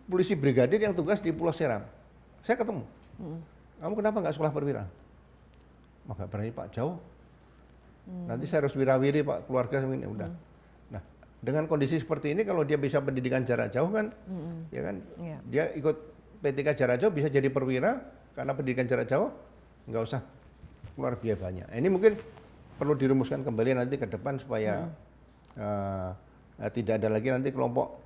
polisi brigadir yang tugas di Pulau Seram, saya ketemu, kamu kenapa nggak sekolah perwira? Nggak berani Pak, jauh. Nanti saya harus wirawiri Pak, keluarga ini udah. Nah, dengan kondisi seperti ini kalau dia bisa pendidikan jarak jauh kan, ya kan, dia ikut PTK jarak jauh bisa jadi perwira karena pendidikan jarak jauh, nggak usah keluar biaya banyak. Ini mungkin perlu dirumuskan kembali nanti ke depan supaya tidak ada lagi nanti kelompok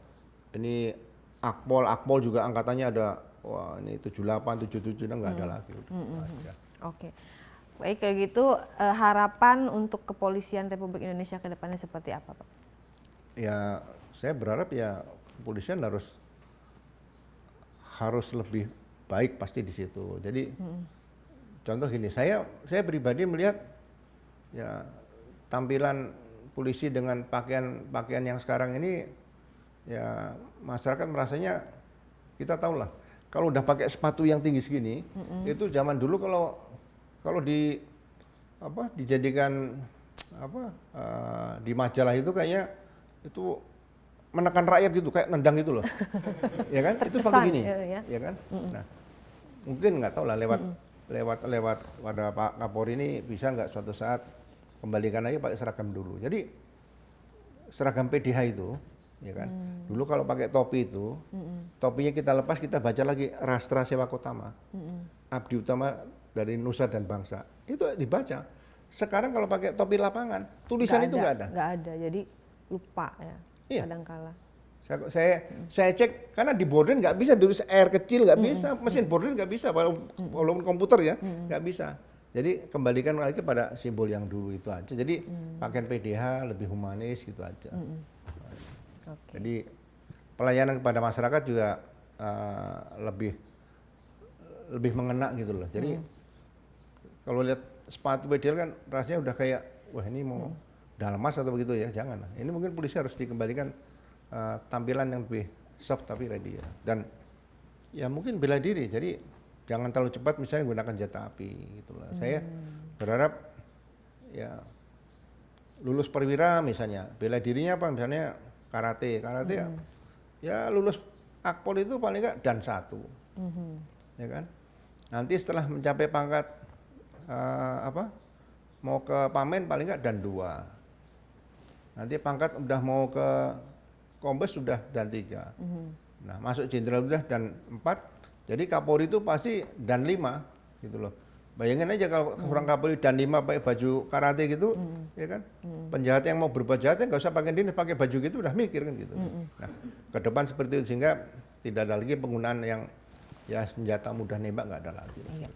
ini Akpol juga angkatannya ada, wah ini 78, 77, nggak ada lagi. Aja. Oke. Baik, kalau gitu harapan untuk kepolisian Republik Indonesia ke depannya seperti apa, Pak? Ya, saya berharap ya kepolisian harus lebih baik pasti di situ. Jadi contoh gini, saya pribadi melihat ya tampilan polisi dengan pakaian yang sekarang ini ya masyarakat merasanya, kita tahu lah kalau udah pakai sepatu yang tinggi segini, itu zaman dulu kalau dijadikan di majalah itu kayaknya itu menekan rakyat gitu, kayak nendang itu loh. Ya kan? Itu sepatu gini. Ya kan? Nah, mungkin nggak tahu lah lewat pada Pak Kapolri ini bisa nggak suatu saat kembalikan aja pakai seragam dulu. Jadi seragam PDH itu, ya kan? Dulu kalau pakai topi itu, topinya kita lepas, kita baca lagi Rastra Sewa Kotama, Abdi Utama dari Nusa dan Bangsa, itu dibaca. Sekarang kalau pakai topi lapangan, tulisan itu nggak ada. Nggak ada, jadi lupa ya. Iya. Kadangkala. Saya cek karena di border nggak bisa tulis R kecil, nggak bisa, mesin border nggak bisa, walaupun komputer ya nggak bisa. Jadi kembalikan lagi pada simbol yang dulu itu aja. Jadi pakaian PDH lebih humanis gitu aja. Okay. Jadi pelayanan kepada masyarakat juga lebih mengena gitu loh. Jadi kalau lihat sepatu PDL kan rasanya udah kayak wah ini mau dalmas atau begitu ya, jangan. Ini mungkin polisi harus dikembalikan tampilan yang lebih soft tapi ready ya. Dan ya mungkin bela diri. Jadi jangan terlalu cepat misalnya gunakan senjata api gitulah. Saya berharap ya lulus perwira misalnya, bela dirinya apa misalnya karate ya lulus Akpol itu paling enggak dan 1. Ya kan? Nanti setelah mencapai pangkat mau ke Pamen paling enggak dan 2. Nanti pangkat udah mau ke Kombes sudah dan 3. Nah, masuk jenderal udah dan 4. Jadi Kapolri itu pasti dan 5 gitu loh. Bayangin aja kalau seorang Kapolri dan 5 pakai baju karate gitu, ya kan? Penjahat yang mau berbuat jahat nggak usah pakai dinas, pakai baju gitu udah mikir kan gitu. Nah, ke depan seperti itu sehingga tidak ada lagi penggunaan yang ya senjata mudah nembak, nggak ada lagi. Iya.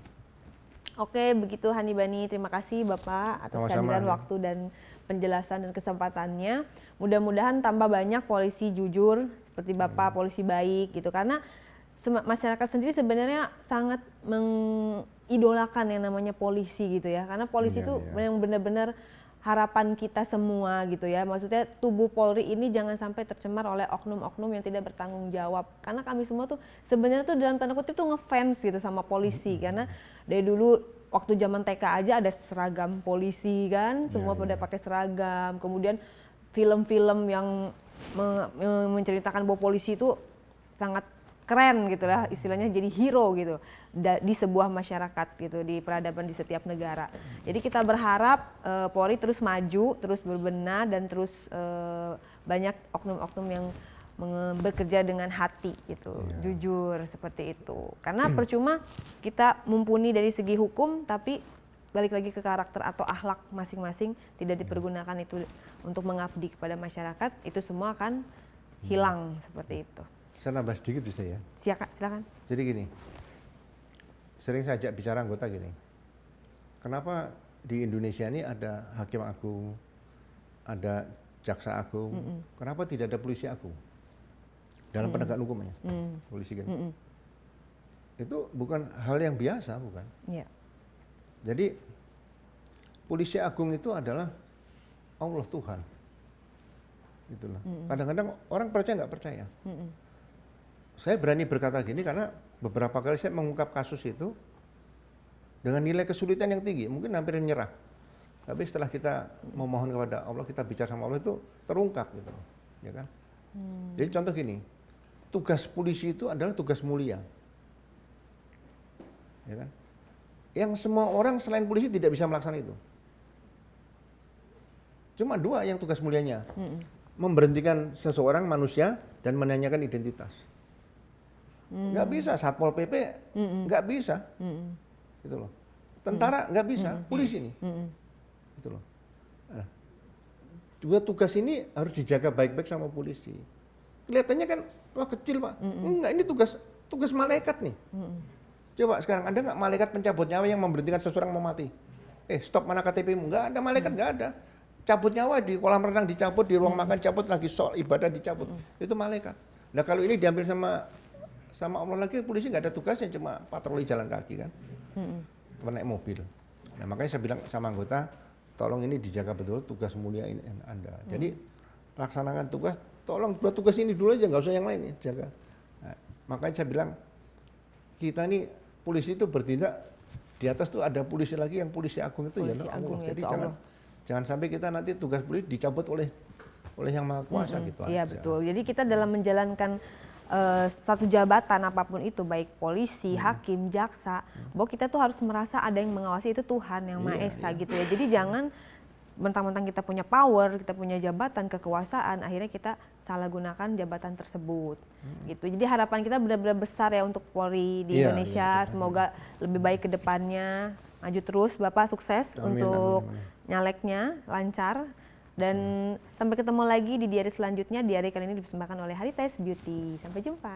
Oke, begitu Hani Bani. Terima kasih Bapak atas kehadiran waktu dan penjelasan dan kesempatannya. Mudah-mudahan tambah banyak polisi jujur seperti Bapak, polisi baik gitu. Karena masyarakat sendiri sebenarnya sangat mengidolakan yang namanya polisi gitu ya. Karena polisi itu yang benar-benar harapan kita semua gitu ya. Maksudnya tubuh Polri ini jangan sampai tercemar oleh oknum-oknum yang tidak bertanggung jawab. Karena kami semua tuh sebenarnya tuh dalam tanda kutip tuh ngefans gitu sama polisi. Karena dari dulu waktu zaman TK aja ada seragam polisi kan, semua pada pakai seragam. Kemudian film-film yang menceritakan bahwa polisi itu sangat keren gitu lah, istilahnya jadi hero gitu di sebuah masyarakat gitu, di peradaban di setiap negara. Jadi kita berharap Polri terus maju, terus berbenah dan terus banyak oknum-oknum yang bekerja dengan hati gitu, jujur seperti itu. Karena percuma kita mumpuni dari segi hukum, tapi balik lagi ke karakter atau akhlak masing-masing tidak dipergunakan itu untuk mengabdi kepada masyarakat, itu semua akan hilang seperti itu. Saya nambah sedikit bisa ya? Silakan. Jadi gini, sering saya ajak bicara anggota gini, kenapa di Indonesia ini ada hakim agung, ada jaksa agung, kenapa tidak ada polisi agung dalam penegakan hukumnya? Polisi kan? Itu bukan hal yang biasa, bukan? Yeah. Jadi polisi agung itu adalah Allah Tuhan. Itulah. Kadang-kadang orang percaya nggak percaya. Saya berani berkata gini karena beberapa kali saya mengungkap kasus itu dengan nilai kesulitan yang tinggi, mungkin hampir nyerah. Tapi setelah kita memohon kepada Allah, kita bicara sama Allah itu terungkap gitu, ya kan? Jadi contoh gini, tugas polisi itu adalah tugas mulia, ya kan? Yang semua orang selain polisi tidak bisa melaksanakan itu. Cuma 2 yang tugas mulianya, memberhentikan seseorang manusia dan menanyakan identitas. Nggak bisa, Satpol PP nggak bisa, gitu loh. Tentara nggak bisa, polisi nih. Gitu loh. Nah, 2 tugas ini harus dijaga baik-baik sama polisi. Kelihatannya kan wah kecil Pak, enggak, ini tugas malaikat nih. Coba sekarang ada nggak malaikat pencabut nyawa yang memberhentikan seseorang mau mati? Stop, mana KTP-mu? Nggak ada, malaikat nggak ada. Cabut nyawa di kolam renang dicabut, di ruang makan cabut, lagi ibadah dicabut. Itu malaikat. Nah kalau ini diambil sama Allah lagi, polisi nggak ada tugasnya, cuma patroli jalan kaki kan, naik mobil. Nah makanya saya bilang sama anggota, tolong ini dijaga betul tugas mulia ini Anda. Jadi laksanakan tugas, tolong 2 tugas ini dulu aja, nggak usah yang lain ya, jaga. Nah, makanya saya bilang kita nih polisi itu bertindak di atas tuh ada polisi lagi yang polisi agung itu Polisi ya agung Allah. Jadi yaitu jangan sampai kita nanti tugas polisi dicabut oleh yang maha kuasa gitu Iya aja. betul. Jadi kita dalam menjalankan satu jabatan apapun itu, baik polisi, hakim, jaksa, bahwa kita tuh harus merasa ada yang mengawasi, itu Tuhan yang Maha Esa gitu ya. Jadi jangan mentang-mentang kita punya power, kita punya jabatan, kekuasaan, akhirnya kita salah gunakan jabatan tersebut gitu. Jadi harapan kita benar-benar besar ya untuk Polri di Indonesia. Semoga lebih baik ke depannya, maju terus, Bapak sukses untuk nyaleknya lancar. Dan sampai ketemu lagi di diary selanjutnya. Diary kali ini dipersembahkan oleh Heritage Beauty. Sampai jumpa.